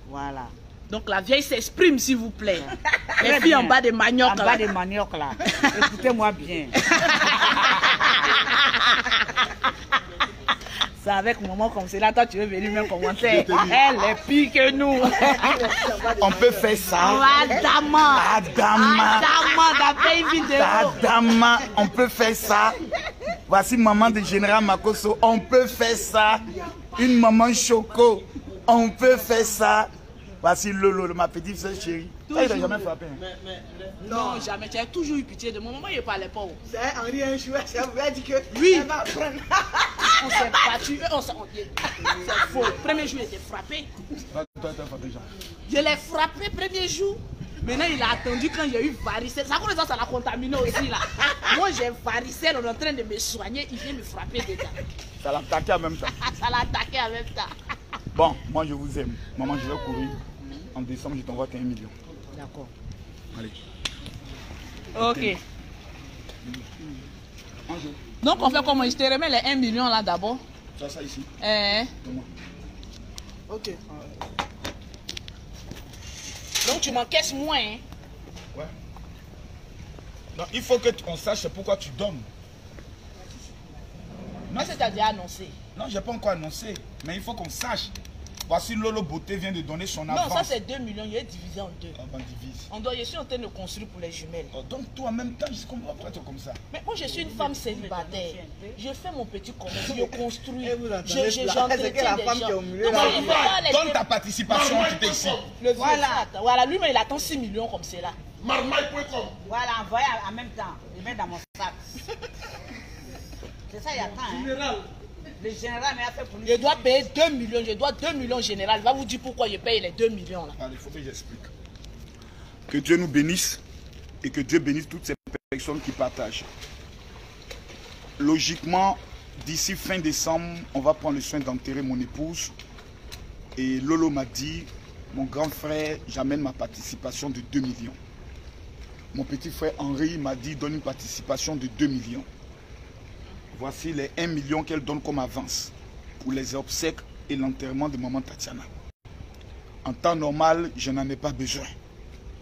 Voilà. Donc la vieille s'exprime, s'il vous plaît. Les filles en bas des maniocs. En bas des maniocs là. Écoutez-moi bien. C'est avec un moment comme cela, toi tu veux venir me commenter. Elle est pire que nous. On peut faire ça. Adama, on peut faire ça. Voici maman de Général Makosso. On peut faire ça. Une maman choco. On peut faire ça. Voici Lolo, ma petite soeur chérie. Elle t'a jamais frappé. Non, jamais. Tu as toujours eu pitié de moi. Maman, il ne parlait pas. C'est Henri un joueur, ça vous a dit que. Oui. Elle va prendre. On s'est battu. C'est faux. Le premier jour, il était frappé. Toi, t'as frappé, Jean. Je l'ai frappé le premier jour. Maintenant, il a attendu quand j'ai eu varicelle. Ça, ça l'a contaminé aussi là. Moi, j'ai varicelle, on est en train de me soigner. Il vient me frapper dedans. Ça l'a attaqué en même temps. Ça l'a attaqué en même temps. Bon, moi je vous aime. Maman, je vais courir. En décembre, je t'envoie 1 million. D'accord. Allez. Ok. Donc on fait comment? Je te remets les 1 million là d'abord. Ça ici. Ok. Donc tu m'encaisses moins. Hein? Ouais. Donc il faut qu'on sache pourquoi tu donnes. Est-ce que tu as déjà annoncé? Non, je n'ai pas encore annoncé. Mais il faut qu'on sache. Voici Lolo Beauté vient de donner son avance. Non, ça c'est 2 millions, il est divisé en deux. Ah ben divise. Je suis en train de construire pour les jumelles. Oh, donc toi en même temps, je comprends pas comme ça. Mais moi je suis une femme célibataire. Je fais mon petit commerce, je construis. C'est que la femme qui est au milieu là. Donne ta participation qui est ici. Voilà, lui-même il attend 6 millions comme c'est là. Marmaille.com. Voilà, envoyez en même temps. Je mets dans mon sac. C'est ça, il attend. Hein. Le général m'a fait pour nous. Je dois payer 2 millions, je dois 2 millions général. Il va vous dire pourquoi je paye les 2 millions là. Allez, il faut que j'explique. Que Dieu nous bénisse et que Dieu bénisse toutes ces personnes qui partagent. Logiquement, d'ici fin décembre, on va prendre le soin d'enterrer mon épouse. Et Lolo m'a dit, mon grand frère, j'amène ma participation de 2 millions. Mon petit frère Henri m'a dit, donne une participation de 2 millions. Voici les 1 million qu'elle donne comme avance pour les obsèques et l'enterrement de maman Tatiana. En temps normal, je n'en ai pas besoin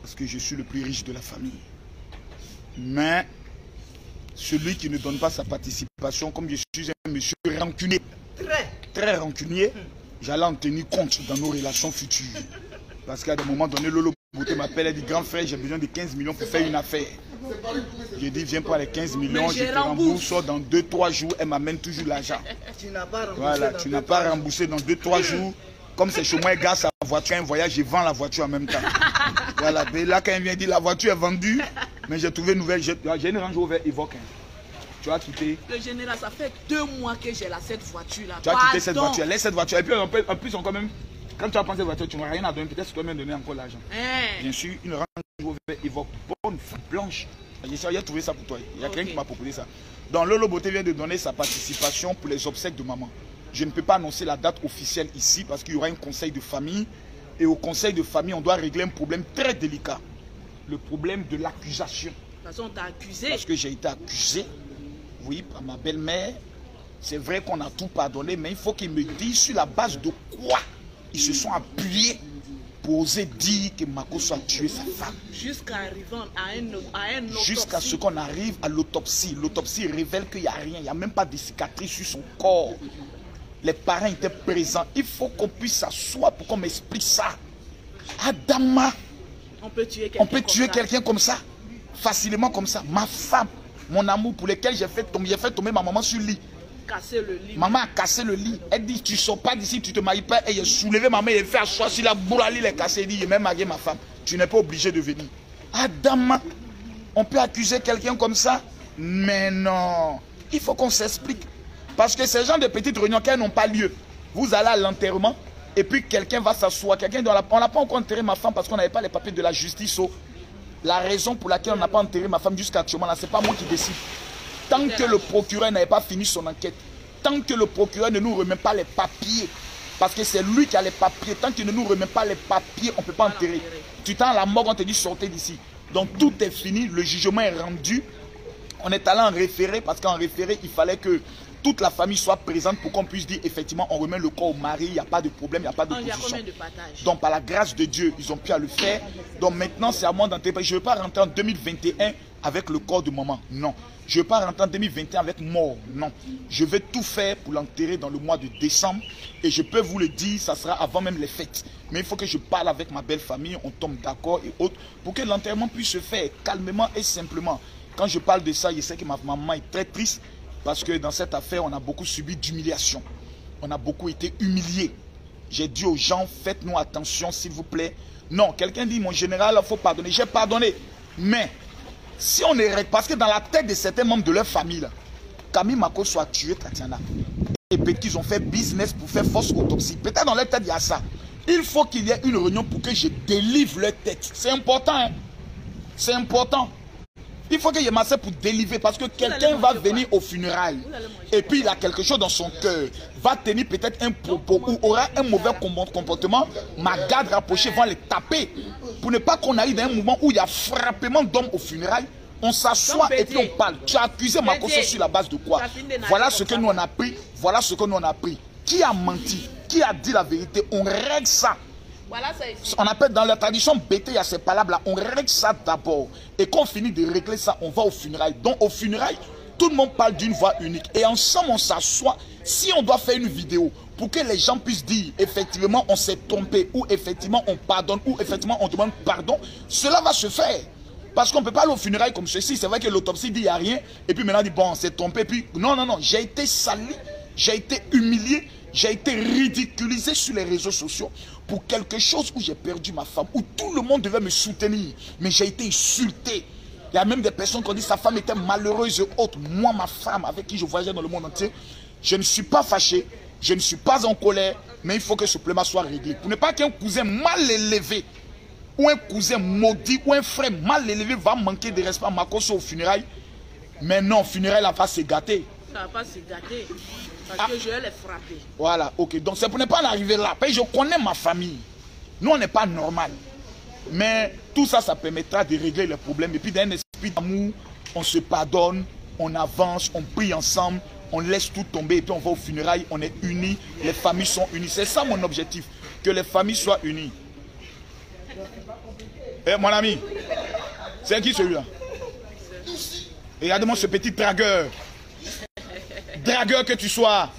parce que je suis le plus riche de la famille. Mais celui qui ne donne pas sa participation, comme je suis un monsieur rancunier, très rancunier, j'allais en tenir compte dans nos relations futures. Parce qu'à un moment donné, Lolo Beauté m'appelle et dit, grand frère, j'ai besoin de 15 millions pour faire une affaire. J'ai dit, viens pour les 15 millions, je te rembourse dans 2-3 jours, elle m'amène toujours l'argent. Voilà, tu n'as pas remboursé dans 2-3 jours. Comme c'est chez moi, elle garde sa voiture, un voyage, je vends la voiture en même temps. Voilà, mais là quand elle vient dire, la voiture est vendue, mais j'ai trouvé une nouvelle, j'ai une Range Rover Evoque. Tu as quitté. Le général, ça fait 2 mois que j'ai cette voiture là. Tu as quitté cette voiture, laisse cette voiture. Et puis en plus, on quand même, quand tu as pensé cette voiture, tu n'auras rien à donner, peut-être que toi-même donner encore l'argent. Bien sûr, une Range Rover Evoque bonne, blanche. J'ai trouvé ça pour toi. Il y a quelqu'un qui m'a proposé ça. Donc Lolo Beauté vient de donner sa participation pour les obsèques de maman. Je ne peux pas annoncer la date officielle ici parce qu'il y aura un conseil de famille. Et au conseil de famille, on doit régler un problème très délicat. Le problème de l'accusation. De toute façon, on t'a accusé. Parce que j'ai été accusé, oui, par ma belle-mère. C'est vrai qu'on a tout pardonné, mais il faut qu'ils me disent sur la base de quoi ils se sont appuyés pour oser dire que Makosso a tué sa femme. Jusqu'à arrivant à un autopsie. Jusqu'à ce qu'on arrive à l'autopsie. L'autopsie révèle qu'il n'y a rien. Il n'y a même pas de cicatrices sur son corps. Les parents étaient présents. Il faut qu'on puisse s'asseoir pour qu'on m'explique ça. Adama. On peut tuer quelqu'un comme ça. Facilement comme ça. Ma femme, mon amour pour lequel j'ai fait tomber ma maman sur le lit. Casser le lit. Maman a cassé le lit. Elle dit, tu ne sors pas d'ici, tu ne te maries pas. Et j'ai soulevé maman et fait asseoir sur la bourre, elle est cassée. Elle dit, j'ai même marié ma femme. Tu n'es pas obligé de venir. Adama. On peut accuser quelqu'un comme ça? Mais non. Il faut qu'on s'explique. Parce que ces gens de petites réunions, qui n'ont pas lieu, vous allez à l'enterrement et puis quelqu'un va s'asseoir. On n'a pas encore enterré ma femme parce qu'on n'avait pas les papiers de la justice. La raison pour laquelle on n'a pas enterré ma femme jusqu'à actuellement, ce n'est pas moi qui décide. Tant que le procureur n'avait pas fini son enquête, tant que le procureur ne nous remet pas les papiers, parce que c'est lui qui a les papiers, tant qu'il ne nous remet pas les papiers, on ne peut pas enterrer. Tu t'en à la mort, on te dit sortez d'ici. Donc tout est fini, le jugement est rendu. On est allé en référé parce qu'en référé, il fallait que toute la famille soit présente pour qu'on puisse dire effectivement on remet le corps au mari, il n'y a pas de problème, il n'y a pas de position. Il y a combien de partages? Donc par la grâce de Dieu, ils ont pu le faire. Donc maintenant c'est à moi d'enterrer. Je ne veux pas rentrer en 2021 avec le corps de maman, non. Je ne veux pas rentrer en 2021 avec mort, non. Je vais tout faire pour l'enterrer dans le mois de décembre. Et je peux vous le dire, ça sera avant même les fêtes. Mais il faut que je parle avec ma belle famille, on tombe d'accord et autres, pour que l'enterrement puisse se faire calmement et simplement. Quand je parle de ça, je sais que ma maman est très triste. Parce que dans cette affaire, on a beaucoup subi d'humiliation. On a beaucoup été humiliés. J'ai dit aux gens, faites-nous attention s'il vous plaît. Non, quelqu'un dit, mon général, il faut pardonner. J'ai pardonné. Mais, si on est... Parce que dans la tête de certains membres de leur famille, là, Camille Makosso a tué Tatiana. Et peut-être qu'ils ont fait business pour faire fausse autopsie. Peut-être dans leur tête, il y a ça. Il faut qu'il y ait une réunion pour que je délivre leur tête. C'est important, hein. C'est important. Il faut qu'il y ait massé pour délivrer parce que quelqu'un va venir aux funérailles et puis il a quelque chose dans son cœur, va tenir peut-être un propos ou aura un mauvais comportement, ma garde rapprochée vont les taper pour ne pas qu'on arrive dans un moment où il y a frappement d'hommes aux funérailles On s'assoit et puis on parle. Tu as accusé Makosso sur la base de quoi? Voilà ce que nous on a pris. Voilà ce que nous on a pris. Qui a menti? Qui a dit la vérité? On règle ça. Voilà, on appelle dans la tradition BT, il y a ces palabres-là. On règle ça d'abord. Et quand on finit de régler ça, on va aux funérailles. Donc aux funérailles, tout le monde parle d'une voix unique. Et ensemble, on s'assoit. Si on doit faire une vidéo pour que les gens puissent dire effectivement on s'est trompé, ou effectivement on pardonne, ou effectivement on demande pardon, cela va se faire. Parce qu'on ne peut pas aller aux funérailles comme ceci. C'est vrai que l'autopsie dit il n'y a rien. Et puis maintenant, on dit bon, on s'est trompé. Puis non, non, non. J'ai été sali. J'ai été humilié. J'ai été ridiculisé sur les réseaux sociaux pour quelque chose où j'ai perdu ma femme, où tout le monde devait me soutenir. Mais j'ai été insulté. Il y a même des personnes qui ont dit que sa femme était malheureuse et autre. Moi, ma femme, avec qui je voyageais dans le monde entier, je ne suis pas fâché. Je ne suis pas en colère. Mais il faut que ce problème soit réglé. Pour ne pas qu'un cousin mal élevé, ou un cousin maudit, ou un frère mal élevé va manquer de respect à Makosso aux funérailles. Mais non, funérailles, là, va se gâter. Ça va pas se gâter. Parce que je vais les frapper. Voilà, ok. Donc c'est pour ne pas en arriver là. Parce que je connais ma famille. Nous, on n'est pas normal. Mais tout ça, ça permettra de régler les problèmes. Et puis dans un esprit d'amour, on se pardonne, on avance, on prie ensemble, on laisse tout tomber. Et puis on va aux funérailles, on est unis, les familles sont unies. C'est ça mon objectif, que les familles soient unies. Eh mon ami, c'est qui celui-là? Et regarde-moi ce petit dragueur. Dragueur que tu sois.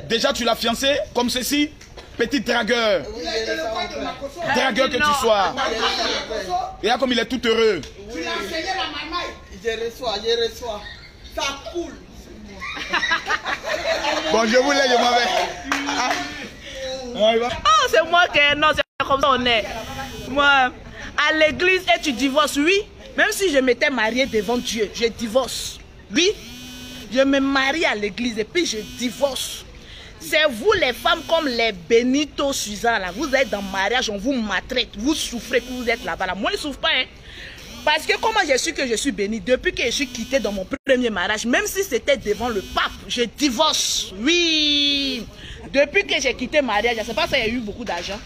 Déjà tu l'as fiancé comme ceci? Petit dragueur. Dragueur que tu sois. Regarde comme il est tout heureux. Tu l'as enseigné la marmaille. Je reçois. Ça coule. Bon, je vous laisse, je m'en vais. Oh, c'est moi qui... Non, c'est comme ça on est. Moi, à l'église, et tu divorces, oui. Même si je m'étais mariée devant Dieu, je divorce. Oui, je me marie à l'église et puis je divorce. C'est vous les femmes comme les Benito Suzanne là. Vous êtes dans le mariage, on vous maltraite, vous souffrez, puis vous êtes là-bas. Là. Moi, je ne souffre pas. Hein. Parce que comment j'ai su que je suis bénie? Depuis que je suis quittée dans mon premier mariage, même si c'était devant le pape, je divorce. Oui. Depuis que j'ai quitté le mariage, je ne sais pas si il y a eu beaucoup d'argent.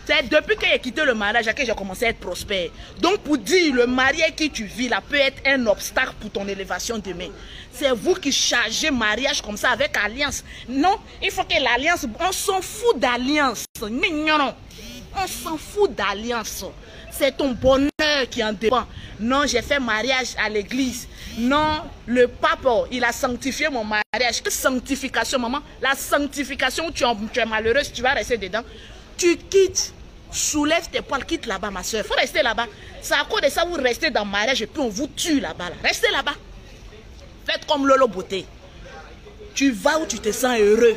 C'est depuis que j'ai quitté le mariage que j'ai commencé à être prospère. Donc pour dire, le mariage qui tu vis là peut être un obstacle pour ton élévation demain. C'est vous qui chargez mariage comme ça avec alliance. Non, il faut que l'alliance, on s'en fout d'alliance. On s'en fout d'alliance. C'est ton bonheur qui en dépend. Non, j'ai fait mariage à l'église. Non, le pape, il a sanctifié mon mariage. Quelle sanctification, maman? La sanctification, tu es malheureuse, tu vas rester dedans. Tu quittes, soulève tes poils, quitte là-bas, ma soeur. Il faut rester là-bas. C'est à cause de ça, vous restez dans le mariage et puis on vous tue là-bas. Là. Restez là-bas. Faites comme Lolo Beauté. Tu vas où tu te sens heureux.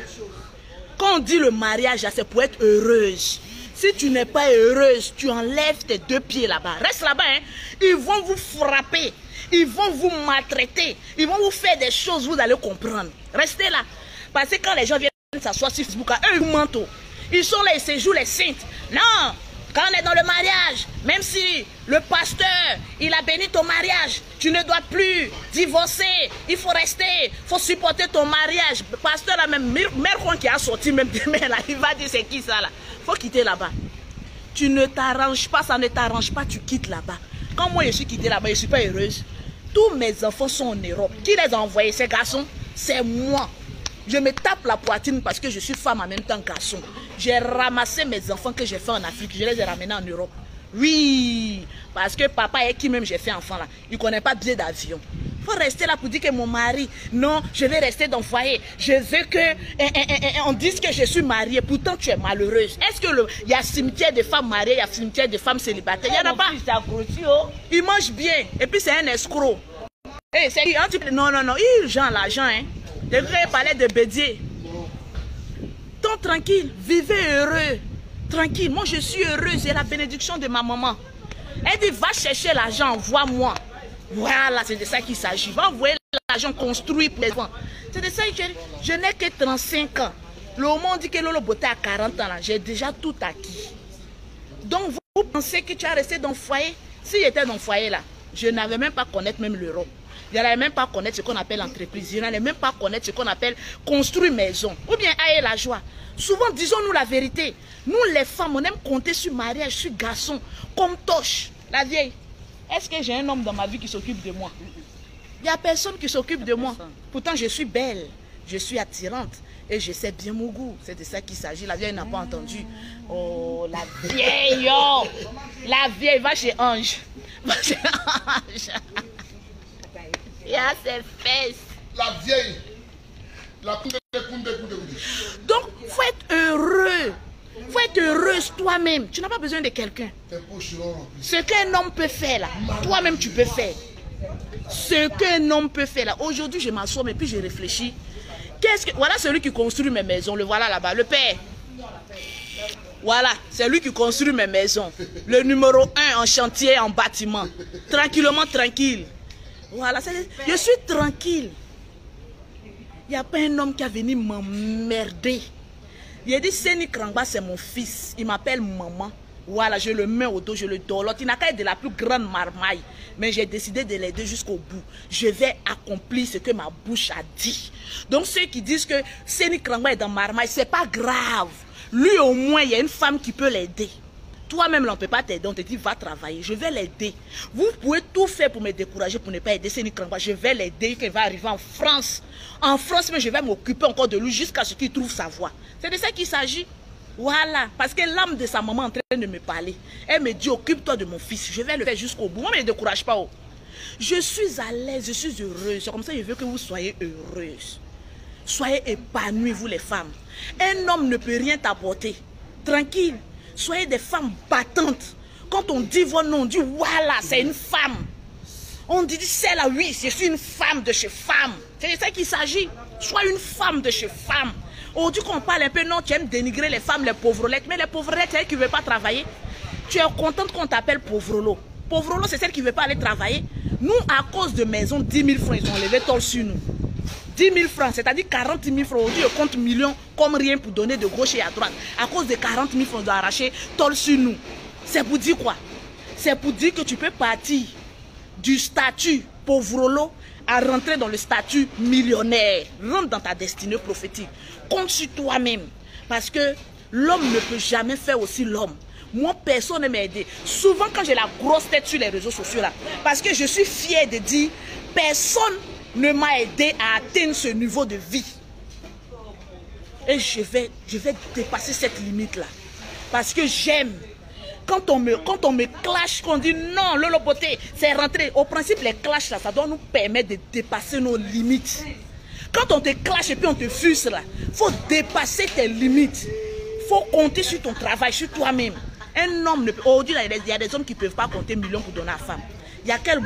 Quand on dit le mariage, c'est pour être heureuse. Si tu n'es pas heureuse, tu enlèves tes deux pieds là-bas. Reste là-bas. Hein. Ils vont vous frapper. Ils vont vous maltraiter. Ils vont vous faire des choses, vous allez comprendre. Restez là. Parce que quand les gens viennent s'asseoir sur Facebook, eux, ils mentent. Ils sont là, ils se jouent les saintes. Non, quand on est dans le mariage, même si le pasteur, il a béni ton mariage, tu ne dois plus divorcer. Il faut rester, il faut supporter ton mariage. Le pasteur, là, même Mercon qui a sorti, même demain, là, il va dire c'est qui ça là. Il faut quitter là-bas. Tu ne t'arranges pas, ça ne t'arrange pas, tu quittes là-bas. Quand moi je suis quittée là-bas, je ne suis pas heureuse. Tous mes enfants sont en Europe. Qui les a envoyés, ces garçons? C'est moi. Je me tape la poitrine parce que je suis femme en même temps garçon. J'ai ramassé mes enfants que j'ai fait en Afrique, je les ai ramenés en Europe. Oui, parce que papa et qui même j'ai fait enfant là, il ne connaît pas billet d'avion. Il faut rester là pour dire que mon mari, non, je vais rester dans le foyer. Je veux que on dise que je suis mariée, pourtant tu es malheureuse. Est-ce que il y a cimetière de femmes mariées, il y a cimetière de femmes célibataires? Il n'y en a pas. Il mange bien, et puis c'est un escroc. Hey, non, non, non, il gère l'argent, hein. Je voudrais parler de Bédier. Donc tranquille, vivez heureux. Tranquille, moi je suis heureuse, j'ai la bénédiction de ma maman. Elle dit, va chercher l'argent, envoie-moi. Voilà, c'est de ça qu'il s'agit. Va envoyer l'argent construit pour les enfants. C'est de ça que je n'ai que 35 ans. Le monde dit que Lolo Beauté a 40 ans, j'ai déjà tout acquis. Donc vous pensez que tu as resté dans le foyer? Si j'étais dans le foyer là, je n'avais même pas connaître même l'Europe. Je n'allais même pas connaître ce qu'on appelle entreprise. Je n'allais même pas connaître ce qu'on appelle construire maison. Ou bien aïe la joie. Souvent, disons-nous la vérité. Nous, les femmes, on aime compter sur mariage, sur garçon. Comme Toche, la vieille. Est-ce que j'ai un homme dans ma vie qui s'occupe de moi? Il n'y a personne qui s'occupe de moi. Pourtant, je suis belle, je suis attirante et je sais bien mon goût. C'est de ça qu'il s'agit. La vieille n'a pas entendu. Oh, la vieille, oh. La vieille, va chez Ange. Va chez Ange. Il y a ses fesses. La vieille. Donc, il faut être heureux. Il faut être heureuse toi-même. Tu n'as pas besoin de quelqu'un. Ce qu'un homme peut faire là, toi-même tu peux faire. Ce qu'un homme peut faire là. Aujourd'hui, je m'assois et puis je réfléchis. Voilà celui qui construit mes maisons. Le voilà là-bas, le père. Voilà, c'est lui qui construit mes maisons. Le numéro 1 en chantier, en bâtiment. Tranquillement, tranquille. Voilà, je suis tranquille. Il n'y a pas un homme qui a venu m'emmerder. Il a dit, Seni Krangba, c'est mon fils. Il m'appelle maman. Voilà, je le mets au dos, je le dorlote. Il n'a qu'à être de la plus grande marmaille. Mais j'ai décidé de l'aider jusqu'au bout. Je vais accomplir ce que ma bouche a dit. Donc ceux qui disent que Seni Krangba est dans marmaille, c'est pas grave. Lui au moins, il y a une femme qui peut l'aider. Toi-même, on ne peut pas t'aider. On te dit, va travailler. Je vais l'aider. Vous pouvez tout faire pour me décourager, pour ne pas aider Seni Krangba. Je vais l'aider, qu'il va arriver en France. En France, mais je vais m'occuper encore de lui jusqu'à ce qu'il trouve sa voie. C'est de ça qu'il s'agit. Voilà. Parce que l'âme de sa maman est en train de me parler. Elle me dit, occupe-toi de mon fils. Je vais le faire jusqu'au bout. Moi, mais ne décourage pas. Oh. Je suis à l'aise, je suis heureuse. C'est comme ça que je veux que vous soyez heureuses. Soyez épanouies, vous les femmes. Un homme ne peut rien t'apporter. Tranquille. Soyez des femmes battantes. Quand on dit vos noms, on dit voilà, c'est une femme. On dit celle-là, oui, je suis une femme de chez femme. C'est de ça qu'il s'agit. Sois une femme de chez femme. Aujourd'hui, qu'on parle un peu, non, tu aimes dénigrer les femmes, les pauvrettes. Mais les pauvrettes, c'est elles qui ne veulent pas travailler. Tu es contente qu'on t'appelle pauvrolo. Pauvrolo, c'est celle qui ne veut pas aller travailler. Nous, à cause de maison, 10 000 francs, ils ont levé tol sur nous. 10 000 francs, c'est-à-dire 40 000 francs. Aujourd'hui, je compte millions comme rien pour donner de gauche et à droite. À cause de 40 000 francs, ils ont arraché tol sur nous. C'est pour dire quoi? C'est pour dire que tu peux partir du statut pauvrolo à rentrer dans le statut millionnaire. Rentre dans ta destinée prophétique. Compte sur toi-même. Parce que l'homme ne peut jamais faire aussi l'homme. Moi, personne ne m'a aidé. Souvent, quand j'ai la grosse tête sur les réseaux sociaux, là, parce que je suis fière de dire, personne ne m'a aidé à atteindre ce niveau de vie. Et je vais dépasser cette limite-là. Parce que j'aime. Quand on me clash, qu'on dit non, Lolo Beauté, c'est rentré. Au principe, les clashs, là, ça doit nous permettre de dépasser nos limites. Quand on te clash et puis on te fuse, là, il faut dépasser tes limites. Il faut compter sur ton travail, sur toi-même. Un homme ne peut... Aujourd'hui, il y a des hommes qui ne peuvent pas compter millions pour donner à la femme. Il y a quel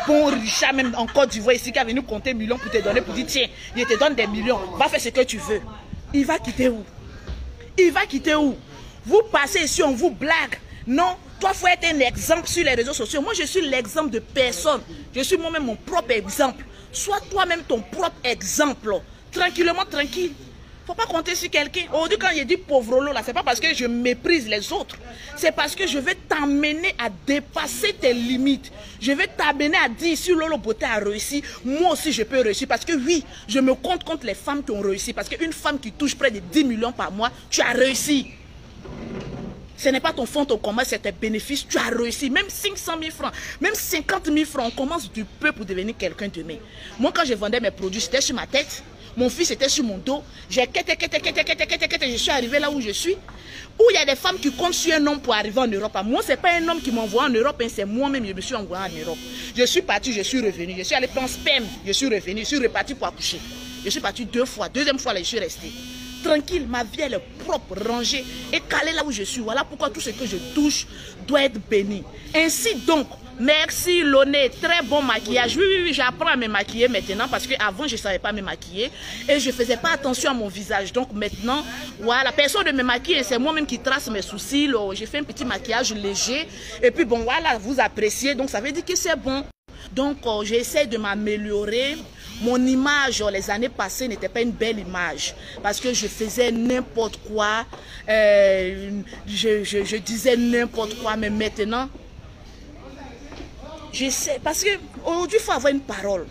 bon Richard, même en Côte d'Ivoire ici, qui a venu compter millions pour te donner, pour dire tiens, il te donne des millions, va faire ce que tu veux. Il va quitter où? Il va quitter où? Vous passez ici, on vous blague. Non, toi, il faut être un exemple sur les réseaux sociaux. Moi, je suis l'exemple de personne. Je suis moi-même mon propre exemple. Sois toi-même ton propre exemple. Tranquillement, tranquille. Il ne faut pas compter sur quelqu'un. Aujourd'hui, quand il dit pauvrolo, là, ce n'est pas parce que je méprise les autres. C'est parce que je vais t'amener à dépasser tes limites. Je vais t'amener à dire, si Lolo Beauté a réussi, moi aussi je peux réussir. Parce que oui, je me compte contre les femmes qui ont réussi. Parce qu'une femme qui touche près de 10 millions par mois, tu as réussi. Ce n'est pas ton fonds, ton commerce, c'est tes bénéfices. Tu as réussi. Même 500 000 francs, même 50 000 francs, on commence du peu pour devenir quelqu'un demain. Moi, quand je vendais mes produits, c'était sur ma tête. Mon fils était sur mon dos. Je suis arrivé là où je suis. Où il y a des femmes qui comptent sur un homme pour arriver en Europe. Moi, ce n'est pas un homme qui m'envoie en Europe, c'est moi-même qui me suis envoyé en Europe. Je suis parti, je suis revenu. Je suis allé prendre sperme, je suis revenu. Je suis reparti pour accoucher. Je suis parti 2 fois. Deuxième fois, là, je suis resté. Tranquille, ma vie elle est propre, rangée et calée là où je suis. Voilà pourquoi tout ce que je touche doit être béni. Ainsi donc, merci Loné, très bon maquillage. Oui, j'apprends à me maquiller maintenant parce qu'avant je ne savais pas me maquiller et je ne faisais pas attention à mon visage. Donc maintenant, voilà, personne ne me maquille, c'est moi-même qui trace mes sourcils. J'ai fait un petit maquillage léger et puis bon voilà, vous appréciez, donc ça veut dire que c'est bon. Donc j'essaie de m'améliorer. Mon image, les années passées, n'était pas une belle image. Parce que je faisais n'importe quoi. Je disais n'importe quoi. Mais maintenant, j'essaie. Parce qu'aujourd'hui, il faut avoir une parole.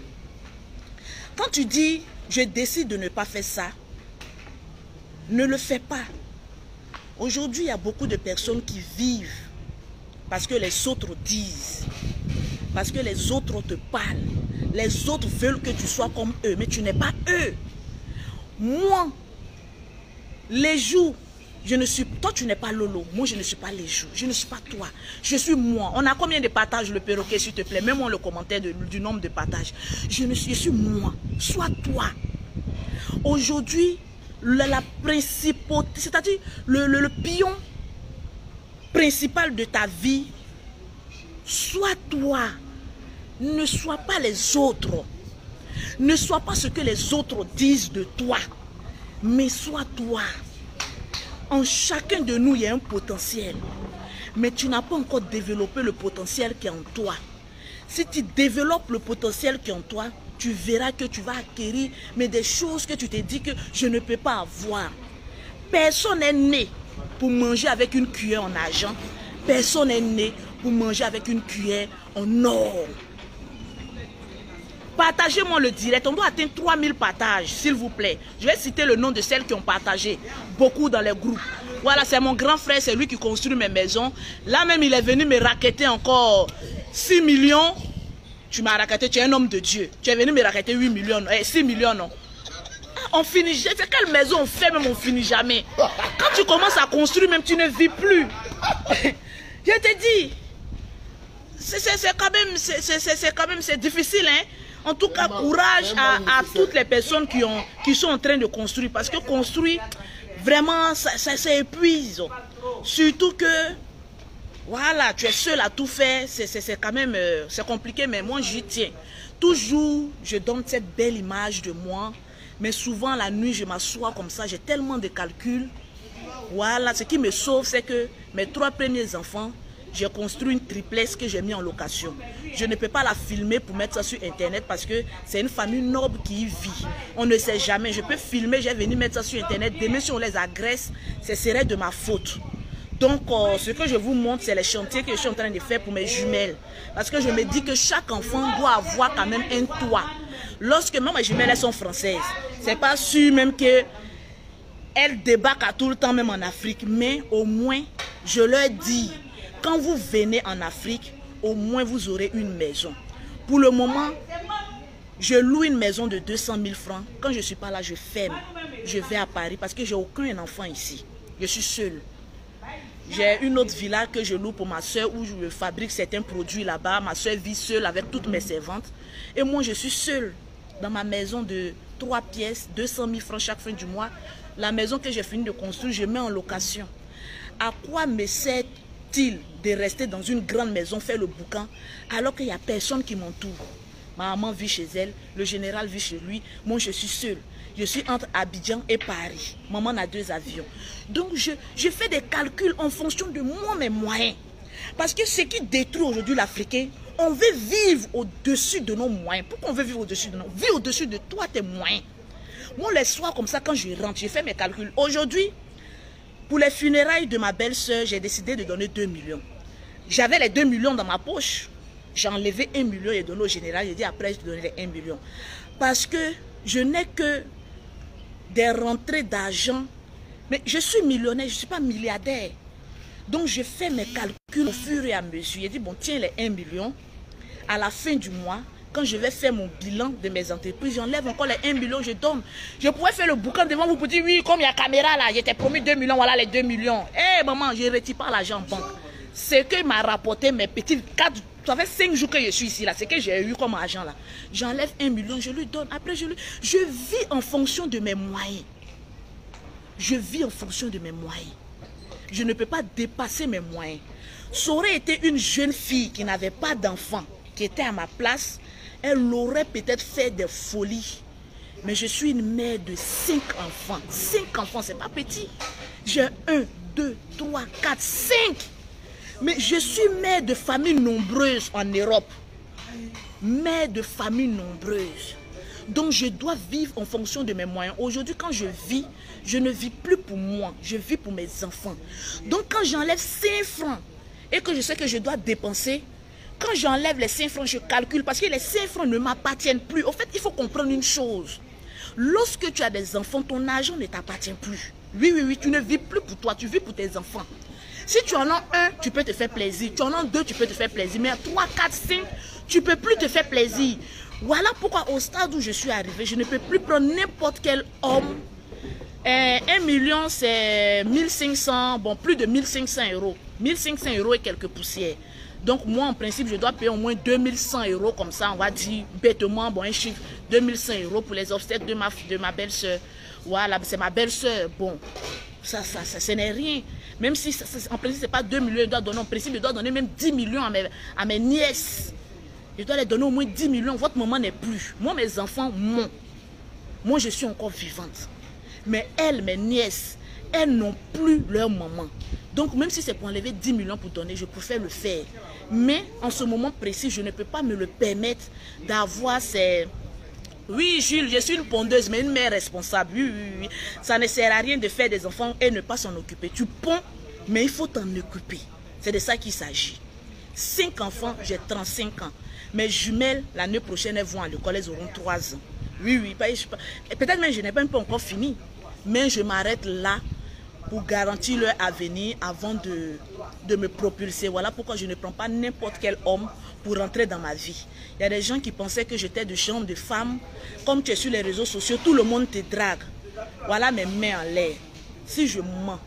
Quand tu dis, je décide de ne pas faire ça, ne le fais pas. Aujourd'hui, il y a beaucoup de personnes qui vivent Parce que les autres disent. Parce que les autres te parlent. Les autres veulent que tu sois comme eux, mais tu n'es pas eux. Moi, les jours, toi tu n'es pas Lolo, moi je ne suis pas les jours, je ne suis pas toi, je suis moi. On a combien de partages le perroquet s'il te plaît? Mets-moi le commentaire du nombre de partages. Je suis moi, sois toi. Aujourd'hui, la principauté, c'est-à-dire le pion principal de ta vie, sois toi. Ne sois pas les autres. Ne sois pas ce que les autres disent de toi, mais sois toi. En chacun de nous, il y a un potentiel. Mais tu n'as pas encore développé le potentiel qui est en toi. Si tu développes le potentiel qui est en toi, tu verras que tu vas acquérir mais des choses que tu te dis que je ne peux pas avoir. Personne n'est né pour manger avec une cuillère en argent. Personne n'est né pour manger avec une cuillère en or. Partagez-moi le direct. On doit atteindre 3000 partages, s'il vous plaît. Je vais citer le nom de celles qui ont partagé. Beaucoup dans les groupes. Voilà, c'est mon grand frère, c'est lui qui construit mes maisons. Là même, il est venu me raqueter encore 6 millions. Tu m'as raqueté, tu es un homme de Dieu. Tu es venu me raqueter 8 millions, 6 millions, non. On finit, c'est quelle maison on fait, même on finit jamais. Quand tu commences à construire, même tu ne vis plus. Je te dis, c'est quand même, c'est difficile, hein. En tout cas, courage à toutes les personnes qui sont en train de construire. Parce que construire, vraiment, ça épuise. Surtout que, voilà, tu es seul à tout faire. C'est quand même, c'est compliqué, mais moi, j'y tiens. Toujours, je donne cette belle image de moi. Mais souvent, la nuit, je m'assois comme ça. J'ai tellement de calculs. Voilà, ce qui me sauve, c'est que mes 3 premiers enfants, j'ai construit une triplex que j'ai mis en location. Je ne peux pas la filmer pour mettre ça sur internet parce que c'est une famille noble qui y vit. On ne sait jamais. Je peux filmer, j'ai venu mettre ça sur internet. Demain, si on les agresse, ce serait de ma faute. Donc, ce que je vous montre, c'est les chantiers que je suis en train de faire pour mes jumelles. Parce que je me dis que chaque enfant doit avoir quand même un toit. Lorsque même mes jumelles, elles sont françaises, c'est pas sûr même que elles débarquent à tout le temps, même en Afrique. Mais au moins, je leur dis, quand vous venez en Afrique, au moins vous aurez une maison. Pour le moment, je loue une maison de 200 000 francs. Quand je ne suis pas là, je ferme. Je vais à Paris parce que j'ai aucun enfant ici. Je suis seule. J'ai une autre villa que je loue pour ma soeur où je fabrique certains produits là-bas. Ma soeur vit seule avec toutes mes servantes. Et moi, je suis seule dans ma maison de 3 pièces, 200 000 francs chaque fin du mois. La maison que j'ai fini de construire, je mets en location. À quoi me sert-il de rester dans une grande maison, faire le boucan, alors qu'il n'y a personne qui m'entoure? Ma maman vit chez elle, le général vit chez lui, moi je suis seule. Je suis entre Abidjan et Paris. Maman a 2 avions. Donc je fais des calculs en fonction de moi, mes moyens. Parce que ce qui détruit aujourd'hui l'Africain, on veut vivre au-dessus de nos moyens. Pourquoi on veut vivre au-dessus de nos moyens? Vis au-dessus de toi, tes moyens. Moi, les soirs comme ça, quand je rentre, j'ai fait mes calculs. Aujourd'hui, pour les funérailles de ma belle-sœur, j'ai décidé de donner 2 millions. J'avais les 2 millions dans ma poche. J'ai enlevé 1 million et donné au général. J'ai dit après, je donnerai les 1 million. Parce que je n'ai que des rentrées d'argent. Mais je suis millionnaire, je ne suis pas milliardaire. Donc, je fais mes calculs au fur et à mesure. J'ai dit, bon, tiens les 1 million. À la fin du mois, quand je vais faire mon bilan de mes entreprises, j'enlève encore les 1 million, je donne. Je pourrais faire le boucan devant vous pour dire, oui, comme il y a caméra là, j'étais promis 2 millions, voilà les 2 millions. Eh, maman, je ne retire pas l'argent en banque. Ce que m'a rapporté mes petits 4, ça fait 5 jours que je suis ici là, c'est que j'ai eu comme argent là. J'enlève 1 million, je lui donne. Après, je vis en fonction de mes moyens. Je vis en fonction de mes moyens. Je ne peux pas dépasser mes moyens. Ça aurait été une jeune fille qui n'avait pas d'enfant, qui était à ma place, elle aurait peut-être fait des folies. Mais je suis une mère de 5 enfants. 5 enfants, c'est pas petit. J'ai 1, 2, 3, 4, 5. Mais je suis mère de familles nombreuses en Europe. Mère de familles nombreuses. Donc je dois vivre en fonction de mes moyens. Aujourd'hui, quand je vis, je ne vis plus pour moi. Je vis pour mes enfants. Donc quand j'enlève 5 francs et que je sais que je dois dépenser, quand j'enlève les 5 francs, je calcule parce que les 5 francs ne m'appartiennent plus. En fait, il faut comprendre une chose. Lorsque tu as des enfants, ton argent ne t'appartient plus. Oui, tu ne vis plus pour toi, tu vis pour tes enfants. Si tu en as un, tu peux te faire plaisir. Tu en as deux, tu peux te faire plaisir. Mais à 3, 4, 5, tu ne peux plus te faire plaisir. Voilà pourquoi au stade où je suis arrivée, je ne peux plus prendre n'importe quel homme. 1 million, c'est 1500, bon, plus de 1500 €. 1500 € et quelques poussières. Donc moi, en principe, je dois payer au moins 2100 € comme ça, on va dire bêtement, bon, un chiffre, 2100 € pour les obstacles de ma belle-sœur. Voilà, c'est ma belle-sœur. Bon, ça n'est rien. Même si, en principe, ce n'est pas 2 millions, je dois donner, en principe, je dois donner même 10 millions à mes nièces. Je dois les donner au moins 10 millions. Votre maman n'est plus. Moi, mes enfants, moi, je suis encore vivante. Mais elles, mes nièces, elles n'ont plus leur maman. Donc, même si c'est pour enlever 10 millions pour donner, je préfère le faire. Mais, en ce moment précis, je ne peux pas me le permettre d'avoir ces... Oui, Jules, je suis une pondeuse, mais une mère responsable. Oui. Ça ne sert à rien de faire des enfants et ne pas s'en occuper. Tu ponds, mais il faut t'en occuper. C'est de ça qu'il s'agit. 5 enfants, j'ai 35 ans. Mes jumelles, l'année prochaine, elles vont à l'école, elles auront 3 ans. Oui. Peut-être même je n'ai pas encore fini. Mais je m'arrête là pour garantir leur avenir avant de me propulser. Voilà pourquoi je ne prends pas n'importe quel homme pour rentrer dans ma vie. Il y a des gens qui pensaient que j'étais de genre de femme. Comme tu es sur les réseaux sociaux, tout le monde te drague. Voilà mes mains en l'air. Si je mens,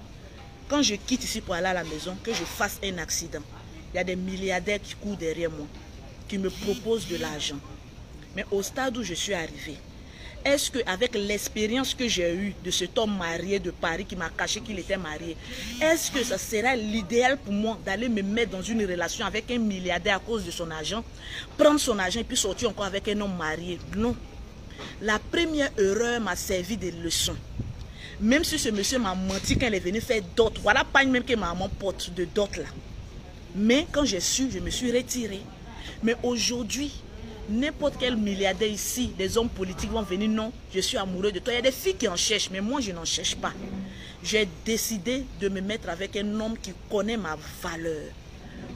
quand je quitte ici pour aller à la maison, que je fasse un accident, il y a des milliardaires qui courent derrière moi, qui me proposent de l'argent. Mais au stade où je suis arrivée, est-ce qu'avec l'expérience que j'ai eue de cet homme marié de Paris qui m'a caché qu'il était marié, est-ce que ça serait l'idéal pour moi d'aller me mettre dans une relation avec un milliardaire à cause de son argent, prendre son argent et puis sortir encore avec un homme marié? Non. La première erreur m'a servi de leçon. Même si ce monsieur m'a menti quand il est venu faire dot, voilà pas même que maman porte de dot là. Mais quand j'ai su, je me suis retirée. Mais aujourd'hui, n'importe quel milliardaire ici, des hommes politiques vont venir, non, je suis amoureux de toi. Il y a des filles qui en cherchent, mais moi je n'en cherche pas. J'ai décidé de me mettre avec un homme qui connaît ma valeur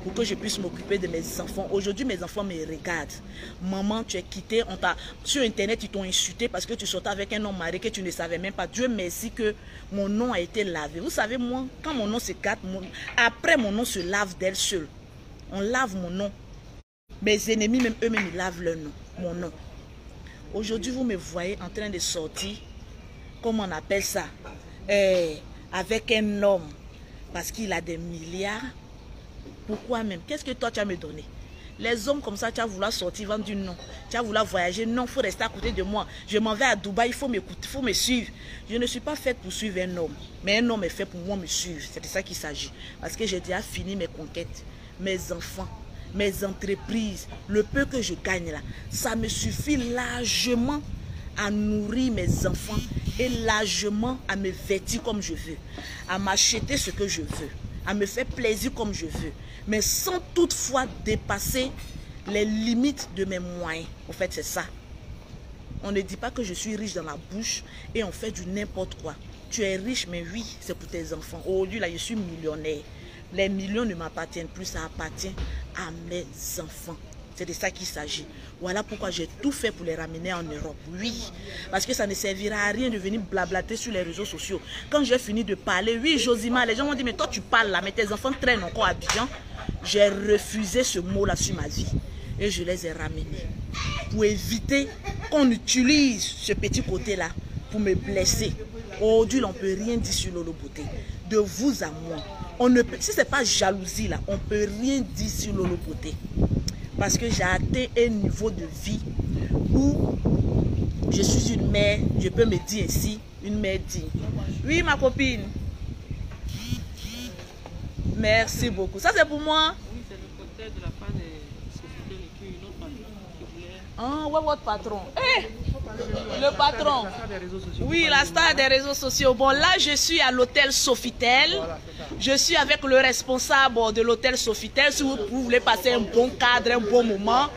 pour que je puisse m'occuper de mes enfants. Aujourd'hui, mes enfants me regardent. Maman, tu es quittée, sur internet, ils t'ont insulté parce que tu sortais avec un homme marié que tu ne savais même pas. Dieu merci que mon nom a été lavé. Vous savez, moi, quand mon nom se gâte, après mon nom se lave d'elle seule. On lave mon nom. Mes ennemis, même eux-mêmes, ils lavent leur nom, mon nom. Aujourd'hui, vous me voyez en train de sortir, comment on appelle ça, avec un homme, parce qu'il a des milliards. Pourquoi même? Qu'est-ce que toi, tu as me donné? Les hommes comme ça, tu as voulu sortir, vendre du nom. Tu as voulu voyager, non, il faut rester à côté de moi. Je m'en vais à Dubaï, il faut m'écouter, il faut me suivre. Je ne suis pas faite pour suivre un homme, mais un homme est fait pour moi me suivre. C'est de ça qu'il s'agit. Parce que j'ai déjà fini mes conquêtes, mes enfants, mes entreprises, le peu que je gagne là, ça me suffit largement à nourrir mes enfants et largement à me vêtir comme je veux, à m'acheter ce que je veux, à me faire plaisir comme je veux, mais sans toutefois dépasser les limites de mes moyens. En fait, c'est ça. On ne dit pas que je suis riche dans la bouche et on fait du n'importe quoi. Tu es riche, mais oui, c'est pour tes enfants. Aujourd'hui, là, je suis millionnaire. Les millions ne m'appartiennent plus, ça appartient à mes enfants. C'est de ça qu'il s'agit. Voilà pourquoi j'ai tout fait pour les ramener en Europe. Oui, parce que ça ne servira à rien de venir blablater sur les réseaux sociaux. Quand j'ai fini de parler, oui, Josima, les gens m'ont dit, mais toi tu parles là, mais tes enfants traînent encore à Abidjan. J'ai refusé ce mot-là sur ma vie. Et je les ai ramenés. Pour éviter qu'on utilise ce petit côté-là pour me blesser. Aujourd'hui, on ne peut rien dire sur Lolo Beauté. De vous à moi. On ne peut, si ce n'est pas jalousie là, on ne peut rien dire sur Lolo Beauté. Parce que j'ai atteint un niveau de vie où je suis une mère, je peux me dire ainsi, une mère digne. Oui, ma copine. Merci beaucoup. Ça, c'est pour moi. Oui, c'est le côté de la part des sociétés et puis une autre patron qui voulait... Ah, ouais, votre patron. Hey, le patron. Oui, la star des réseaux sociaux. Bon, là, je suis à l'hôtel Sofitel. Je suis avec le responsable de l'hôtel Sofitel. Si vous voulez passer un bon cadre, un bon moment,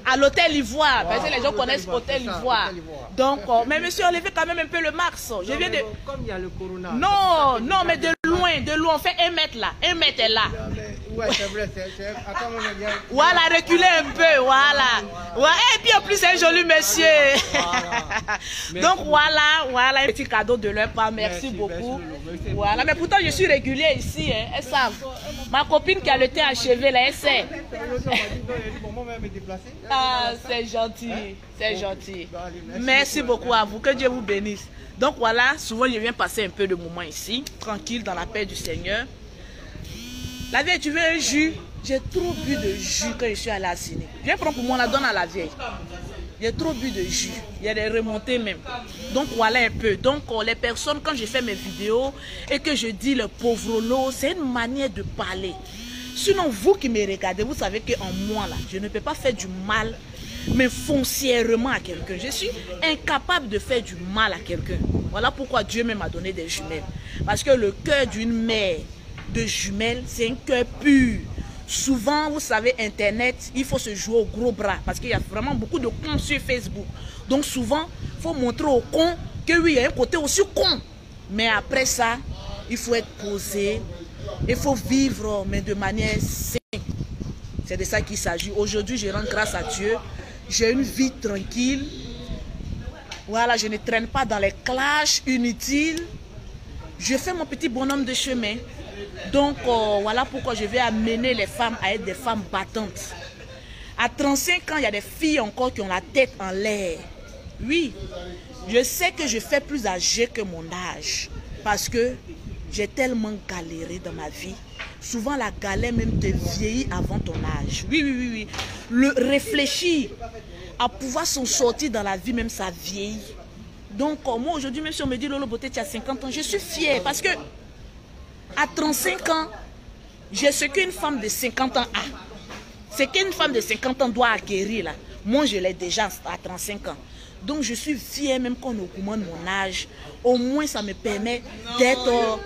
à l'hôtel Ivoire. Parce que les gens connaissent l'hôtel Ivoire. Donc, mais monsieur, enlevez quand même un peu le max. Je viens de... Comme il y a le corona. Non, non, mais de loin, on fait 1 mètre là. 1 mètre est là. Voilà, reculez un peu, voilà. Et puis en plus, c'est un joli monsieur. Donc voilà un petit cadeau de leur part. Merci beaucoup. Voilà, mais pourtant je suis régulier ici, hein. Elles savent. Ma copine qui a le thé achevé, là, elle sait. Ah, c'est gentil, c'est gentil. Merci beaucoup à vous, que Dieu vous bénisse. Donc voilà, souvent je viens passer un peu de moments ici, tranquille, dans la paix du Seigneur. La vieille, tu veux un jus? J'ai trop bu de jus quand je suis allée à Ciné. Viens prendre pour moi, la donne à la vieille. J'ai trop bu de jus. Il y a des remontées même. Donc voilà un peu. Donc les personnes, quand je fais mes vidéos et que je dis le pauvre lot, c'est une manière de parler. Sinon, vous qui me regardez, vous savez qu'en moi, là, je ne peux pas faire du mal, mais foncièrement à quelqu'un. Je suis incapable de faire du mal à quelqu'un. Voilà pourquoi Dieu même m'a donné des jumelles. Parce que le cœur d'une mère de jumelles, c'est un cœur pur. Souvent, vous savez, Internet, il faut se jouer au gros bras. Parce qu'il y a vraiment beaucoup de cons sur Facebook. Donc souvent, il faut montrer aux cons que oui, il y a un côté aussi con. Mais après ça, il faut être posé. Il faut vivre, mais de manière saine. C'est de ça qu'il s'agit. Aujourd'hui, je rends grâce à Dieu. J'ai une vie tranquille. Voilà, je ne traîne pas dans les clashs inutiles. Je fais mon petit bonhomme de chemin. Donc, voilà pourquoi je vais amener les femmes à être des femmes battantes. À 35 ans, il y a des filles encore qui ont la tête en l'air. Oui, je sais que je fais plus âgé que mon âge. Parce que j'ai tellement galéré dans ma vie. Souvent, la galère même te vieillit avant ton âge. Oui. Le réfléchir à pouvoir s'en sortir dans la vie, même ça vieillit. Donc, moi, aujourd'hui, même si on me dit, Lolo Beauté, tu as 50 ans, je suis fière. Parce que à 35 ans, j'ai ce qu'une femme de 50 ans a. Ce qu'une femme de 50 ans doit acquérir, là. Moi, je l'ai déjà à 35 ans. Donc, je suis fière, même quand on augmente mon âge. Au moins, ça me permet d'être,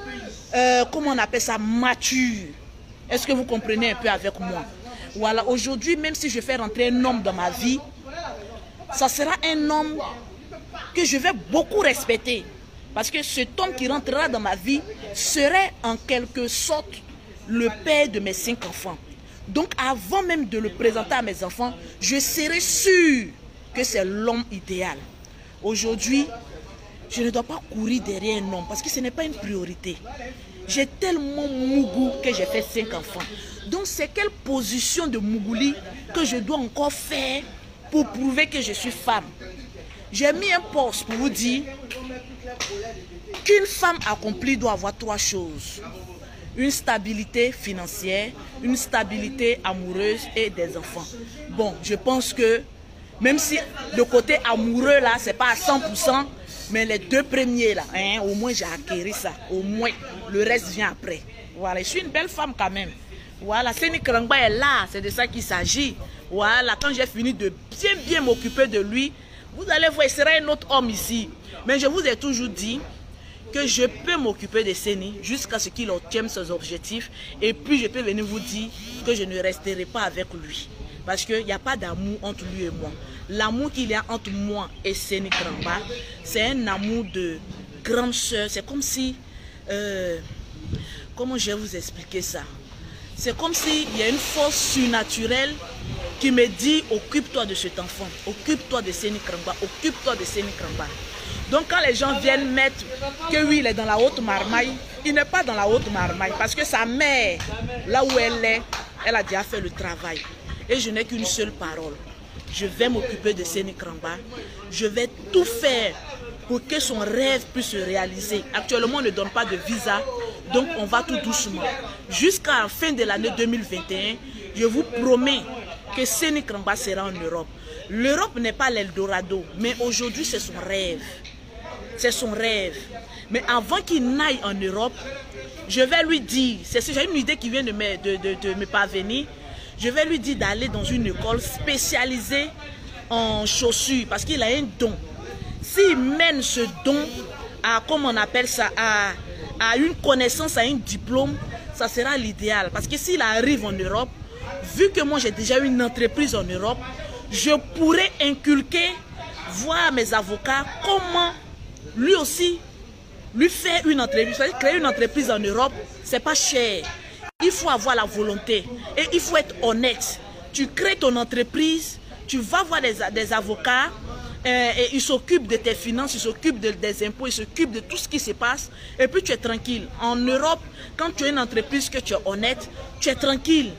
comment on appelle ça, mature. Est-ce que vous comprenez un peu avec moi? Voilà, aujourd'hui, même si je fais rentrer un homme dans ma vie, ça sera un homme que je vais beaucoup respecter. Parce que cet homme qui rentrera dans ma vie serait en quelque sorte le père de mes 5 enfants. Donc avant même de le présenter à mes enfants, je serai sûr que c'est l'homme idéal. Aujourd'hui, je ne dois pas courir derrière un homme parce que ce n'est pas une priorité. J'ai tellement mougou que j'ai fait 5 enfants. Donc c'est quelle position de mougouli que je dois encore faire pour prouver que je suis femme? J'ai mis un post pour vous dire qu'une femme accomplie doit avoir 3 choses. Une stabilité financière, une stabilité amoureuse et des enfants. Bon, je pense que même si le côté amoureux là, c'est pas à 100%, mais les 2 premiers là, hein, au moins j'ai acquis ça. Au moins, le reste vient après. Voilà, je suis une belle femme quand même. Voilà, Seni Krangba est là, c'est de ça qu'il s'agit. Voilà, quand j'ai fini de bien m'occuper de lui, vous allez voir, il sera un autre homme ici. Mais je vous ai toujours dit que je peux m'occuper de Seni jusqu'à ce qu'il obtienne ses objectifs. Et puis je peux venir vous dire que je ne resterai pas avec lui. Parce qu'il n'y a pas d'amour entre lui et moi. L'amour qu'il y a entre moi et Seni Krangba, c'est un amour de grande soeur. C'est comme si... comment je vais vous expliquer ça? C'est comme s'il y a une force surnaturelle qui me dit occupe-toi de cet enfant, occupe-toi de Seni Krangba, occupe-toi de Seni Krangba. Donc quand les gens viennent mettre que oui, il est dans la haute marmaille, il n'est pas dans la haute marmaille parce que sa mère, là où elle est, elle a déjà fait le travail. Et je n'ai qu'une seule parole. Je vais m'occuper de Seni Krangba. Je vais tout faire pour que son rêve puisse se réaliser. Actuellement, on ne donne pas de visa, donc on va tout doucement. Jusqu'à la fin de l'année 2021, je vous promets que Seni Krangba sera en Europe. L'Europe n'est pas l'Eldorado, mais aujourd'hui c'est son rêve. C'est son rêve. Mais avant qu'il n'aille en Europe, je vais lui dire, j'ai une idée qui vient de me parvenir, je vais lui dire d'aller dans une école spécialisée en chaussures, parce qu'il a un don. S'il mène ce don à, comment on appelle ça, à une connaissance, à un diplôme, ça sera l'idéal. Parce que s'il arrive en Europe, vu que moi j'ai déjà une entreprise en Europe, je pourrais inculquer, voir mes avocats, comment lui aussi, lui faire une entreprise. Créer une entreprise en Europe, c'est pas cher. Il faut avoir la volonté et il faut être honnête. Tu crées ton entreprise, tu vas voir des avocats, et ils s'occupent de tes finances, ils s'occupent des impôts, ils s'occupent de tout ce qui se passe, et puis tu es tranquille. En Europe, quand tu as une entreprise que tu es honnête, tu es tranquille.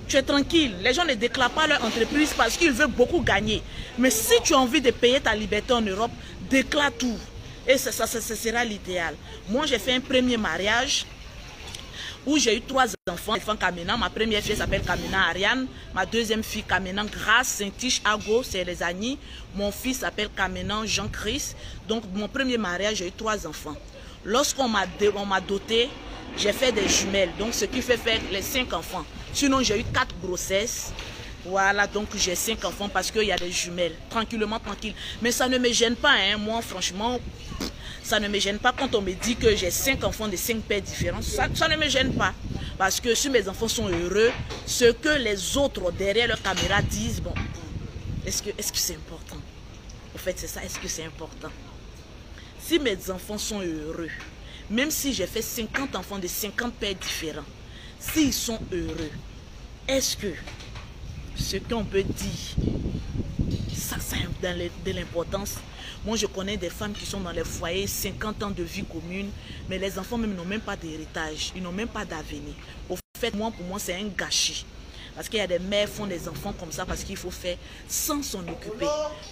Tu es tranquille. Les gens ne déclarent pas leur entreprise parce qu'ils veulent beaucoup gagner. Mais si tu as envie de payer ta liberté en Europe, déclare tout. Et ça sera l'idéal. Moi, j'ai fait un premier mariage où j'ai eu 3 enfants. Kamena, ma première fille s'appelle Kamena Ariane. Ma deuxième fille, Kamena Grace Saint-Tiche Ago, c'est les Agnis. Mon fils s'appelle Kamena Jean-Christ. Donc, mon premier mariage, j'ai eu 3 enfants. Lorsqu'on m'a doté, j'ai fait des jumelles. Donc, ce qui fait faire les 5 enfants. Sinon, j'ai eu 4 grossesses. Voilà, donc j'ai 5 enfants parce qu'il y a des jumelles. Tranquillement, tranquille. Mais ça ne me gêne pas, hein. Moi, franchement, ça ne me gêne pas quand on me dit que j'ai 5 enfants de 5 pères différents. Ça ne me gêne pas. Parce que si mes enfants sont heureux, ce que les autres derrière leur caméra disent, bon, est-ce que c'est important? En fait, c'est ça, est-ce que c'est important? Si mes enfants sont heureux, même si j'ai fait 50 enfants de 50 pères différents, s'ils sont heureux, est-ce que ce qu'on peut dire, ça a de l'importance? Moi, je connais des femmes qui sont dans les foyers, 50 ans de vie commune, mais les enfants même n'ont même pas d'héritage, ils n'ont même pas d'avenir. Au fait, pour moi, c'est un gâchis. Parce qu'il y a des mères qui font des enfants comme ça parce qu'il faut faire sans s'en occuper.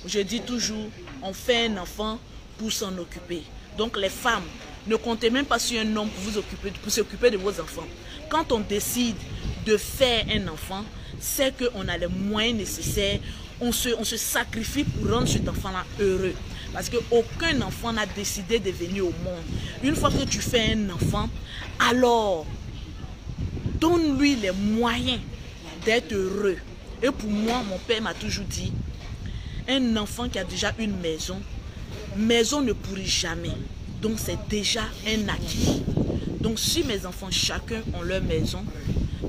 Je dis toujours, on fait un enfant pour s'en occuper. Donc les femmes, ne comptez même pas sur un homme pour s'occuper de vos enfants. Quand on décide de faire un enfant, c'est qu'on a les moyens nécessaires, on se sacrifie pour rendre cet enfant-là heureux. Parce qu'aucun enfant n'a décidé de venir au monde. Une fois que tu fais un enfant, alors donne-lui les moyens d'être heureux. Et pour moi, mon père m'a toujours dit, un enfant qui a déjà une maison ne pourrit jamais. Donc c'est déjà un acquis. Donc si mes enfants, chacun ont leur maison,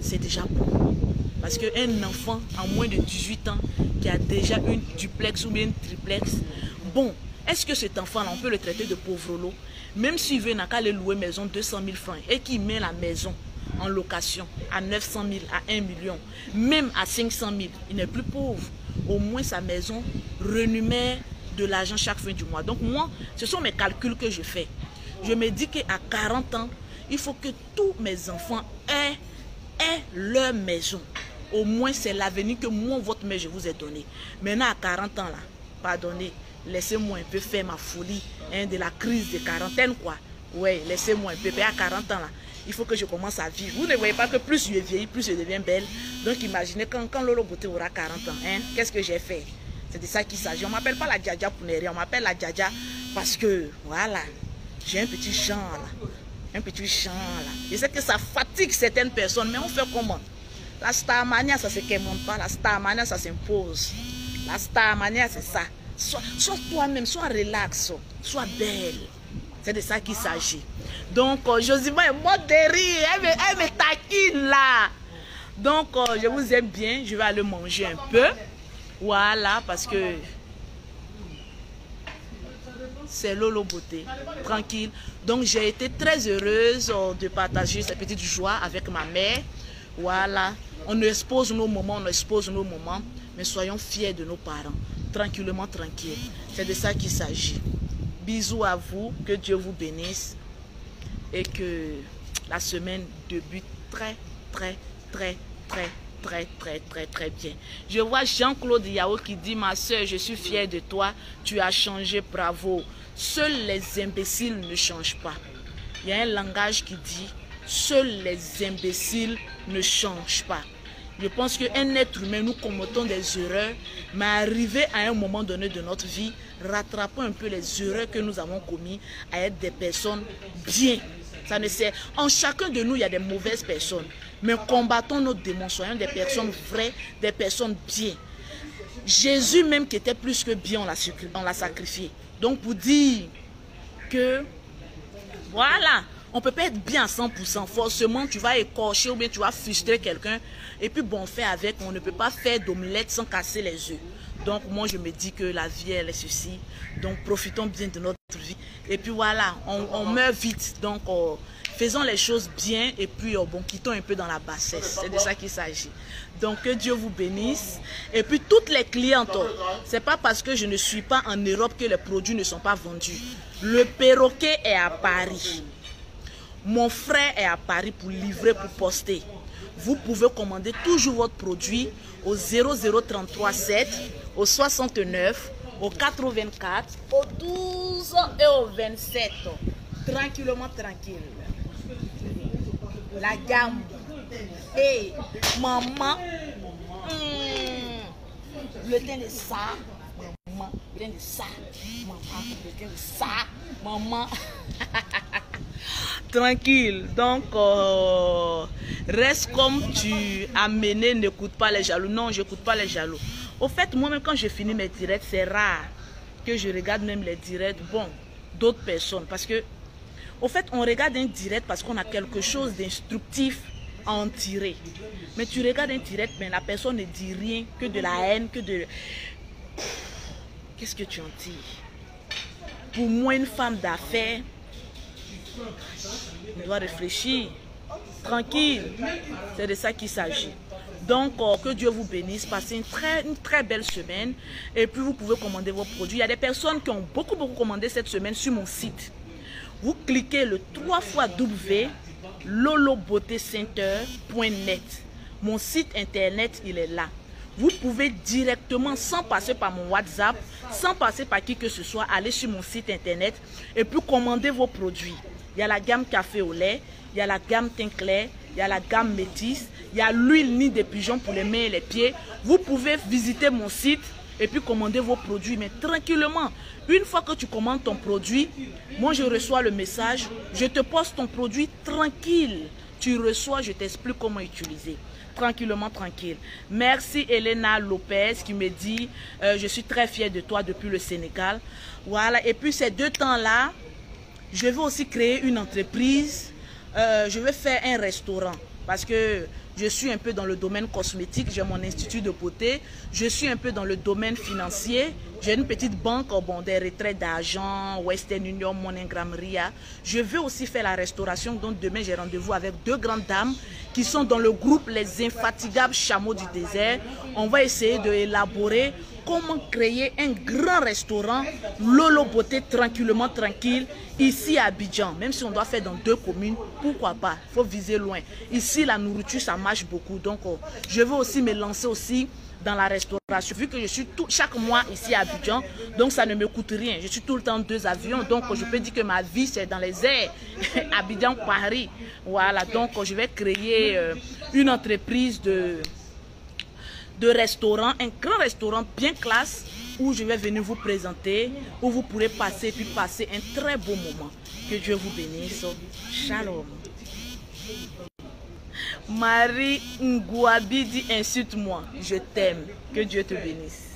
c'est déjà bon. Parce qu'un enfant en moins de 18 ans qui a déjà une duplex ou bien une triplex, bon, est-ce que cet enfant-là, on peut le traiter de pauvre lot? Même s'il veut n'a qu'à aller louer maison 200 000 francs et qu'il met la maison en location à 900 000, à 1 million, même à 500 000, il n'est plus pauvre. Au moins sa maison renumère de l'argent chaque fin du mois. Donc moi, ce sont mes calculs que je fais. Je me dis qu'à 40 ans, il faut que tous mes enfants aient leur maison. Au moins, c'est l'avenir que moi, votre mère, je vous ai donné. Maintenant, à 40 ans, là, pardonnez, laissez-moi un peu faire ma folie de la crise de quarantaine, quoi. Ouais, laissez-moi un peu. Mais à 40 ans, là, il faut que je commence à vivre. Vous ne voyez pas que plus je vieillis, plus je deviens belle. Donc, imaginez quand Lolo Beauté aura 40 ans, hein, qu'est-ce que j'ai fait? C'est de ça qu'il s'agit. On ne m'appelle pas la Djadja pour ne rien. On m'appelle la Djadja parce que, voilà, j'ai un petit champ, là. Un petit champ, là. Je sais que ça fatigue certaines personnes, mais on fait comment? La starmania, ça ne se quémande pas. La starmania, ça s'impose. La starmania, c'est ça. Sois toi-même, sois relax, sois belle. C'est de ça qu'il s'agit. Donc, Josiba est morte de rire. Elle me taquine là. Donc, je vous aime bien. Je vais aller manger un peu. Voilà, parce que c'est Lolo Beauté. Tranquille. Donc, j'ai été très heureuse de partager cette petite joie avec ma mère. Voilà. On expose nos moments, mais soyons fiers de nos parents. Tranquillement, tranquille. C'est de ça qu'il s'agit. Bisous à vous, que Dieu vous bénisse et que la semaine débute très bien. Je vois Jean-Claude Yao qui dit: ma soeur, je suis fière de toi, tu as changé, bravo. Seuls les imbéciles ne changent pas. Il y a un langage qui dit: seuls les imbéciles ne changent pas. Je pense qu'un être humain, nous commettons des erreurs, mais arrivé à un moment donné de notre vie, rattrapons un peu les erreurs que nous avons commises à être des personnes bien. Ça ne sert. En chacun de nous, il y a des mauvaises personnes. Mais combattons nos démons, soyons des personnes vraies, des personnes bien. Jésus même qui était plus que bien, on l'a sacrifié. Donc pour dire que, voilà, on ne peut pas être bien à 100%. Forcément, tu vas écorcher ou bien tu vas frustrer quelqu'un. Et puis bon, fait avec, on ne peut pas faire d'omelette sans casser les œufs. Donc moi, je me dis que la vie, elle est ceci. Donc profitons bien de notre vie. Et puis voilà, on meurt vite. Donc Faisons les choses bien et puis bon, quittons un peu dans la bassesse. C'est de ça qu'il s'agit. Donc que Dieu vous bénisse. Et puis toutes les clientes, c'est pas parce que je ne suis pas en Europe que les produits ne sont pas vendus. Le perroquet est à Paris. Mon frère est à Paris pour livrer, pour poster. Vous pouvez commander toujours votre produit au 00337, au 69, au 84, au 12 et au 27. Tranquillement, tranquille. La gamme. Et maman, le teint de ça, maman, le teint de ça, maman, le teint de ça, maman. Tranquille. Donc, reste comme tu as mené, n'écoute pas les jaloux. Non, je n'écoute pas les jaloux. Au fait, moi-même, quand je finis mes directs, c'est rare que je regarde même les directs, bon, d'autres personnes. Parce que, au fait, on regarde un direct parce qu'on a quelque chose d'instructif à en tirer. Mais tu regardes un direct, mais la personne ne dit rien, que de la haine, que de... Qu'est-ce que tu en tires? Pour moi, une femme d'affaires, on doit réfléchir. Tranquille. C'est de ça qu'il s'agit. Donc, que Dieu vous bénisse. Passez une très belle semaine. Et puis, vous pouvez commander vos produits. Il y a des personnes qui ont beaucoup commandé cette semaine sur mon site. Vous cliquez le 3xw.lolobeautécenter.net. Mon site internet, il est là. Vous pouvez directement, sans passer par mon WhatsApp, sans passer par qui que ce soit, aller sur mon site internet et puis commander vos produits. Il y a la gamme café au lait, il y a la gamme teint clair, il y a la gamme métisse, il y a l'huile nid de pigeon pour les mains et les pieds. Vous pouvez visiter mon site et puis commander vos produits, mais tranquillement. Une fois que tu commandes ton produit, moi je reçois le message, je te poste ton produit tranquille. Tu reçois, je t'explique comment utiliser. Tranquillement, tranquille. Merci Elena Lopez qui me dit je suis très fière de toi depuis le Sénégal. Voilà, et puis ces 2 temps-là, je vais aussi créer une entreprise. Je vais faire un restaurant parce que je suis un peu dans le domaine cosmétique, j'ai mon institut de beauté, je suis un peu dans le domaine financier, j'ai une petite banque, bon, des retraits d'argent, Western Union, Moningram Ria. Je veux aussi faire la restauration, donc demain j'ai rendez-vous avec 2 grandes dames qui sont dans le groupe Les Infatigables Chameaux du Désert. On va essayer d'élaborer comment créer un grand restaurant Lolo Beauté tranquillement tranquille ici à Abidjan. Même si on doit faire dans 2 communes, pourquoi pas, il faut viser loin. Ici la nourriture ça marche beaucoup, donc je veux aussi me lancer aussi dans la restauration, vu que je suis chaque mois ici à Abidjan, donc ça ne me coûte rien. Je suis tout le temps 2 avions, donc je peux dire que ma vie c'est dans les airs. Abidjan, Paris, voilà, donc je vais créer une entreprise de restaurant, un grand restaurant bien classe où je vais venir vous présenter, où vous pourrez passer et puis passer un très beau moment. Que Dieu vous bénisse. Shalom. Marie Ngouabi dit insulte-moi, je t'aime. Que Dieu te bénisse.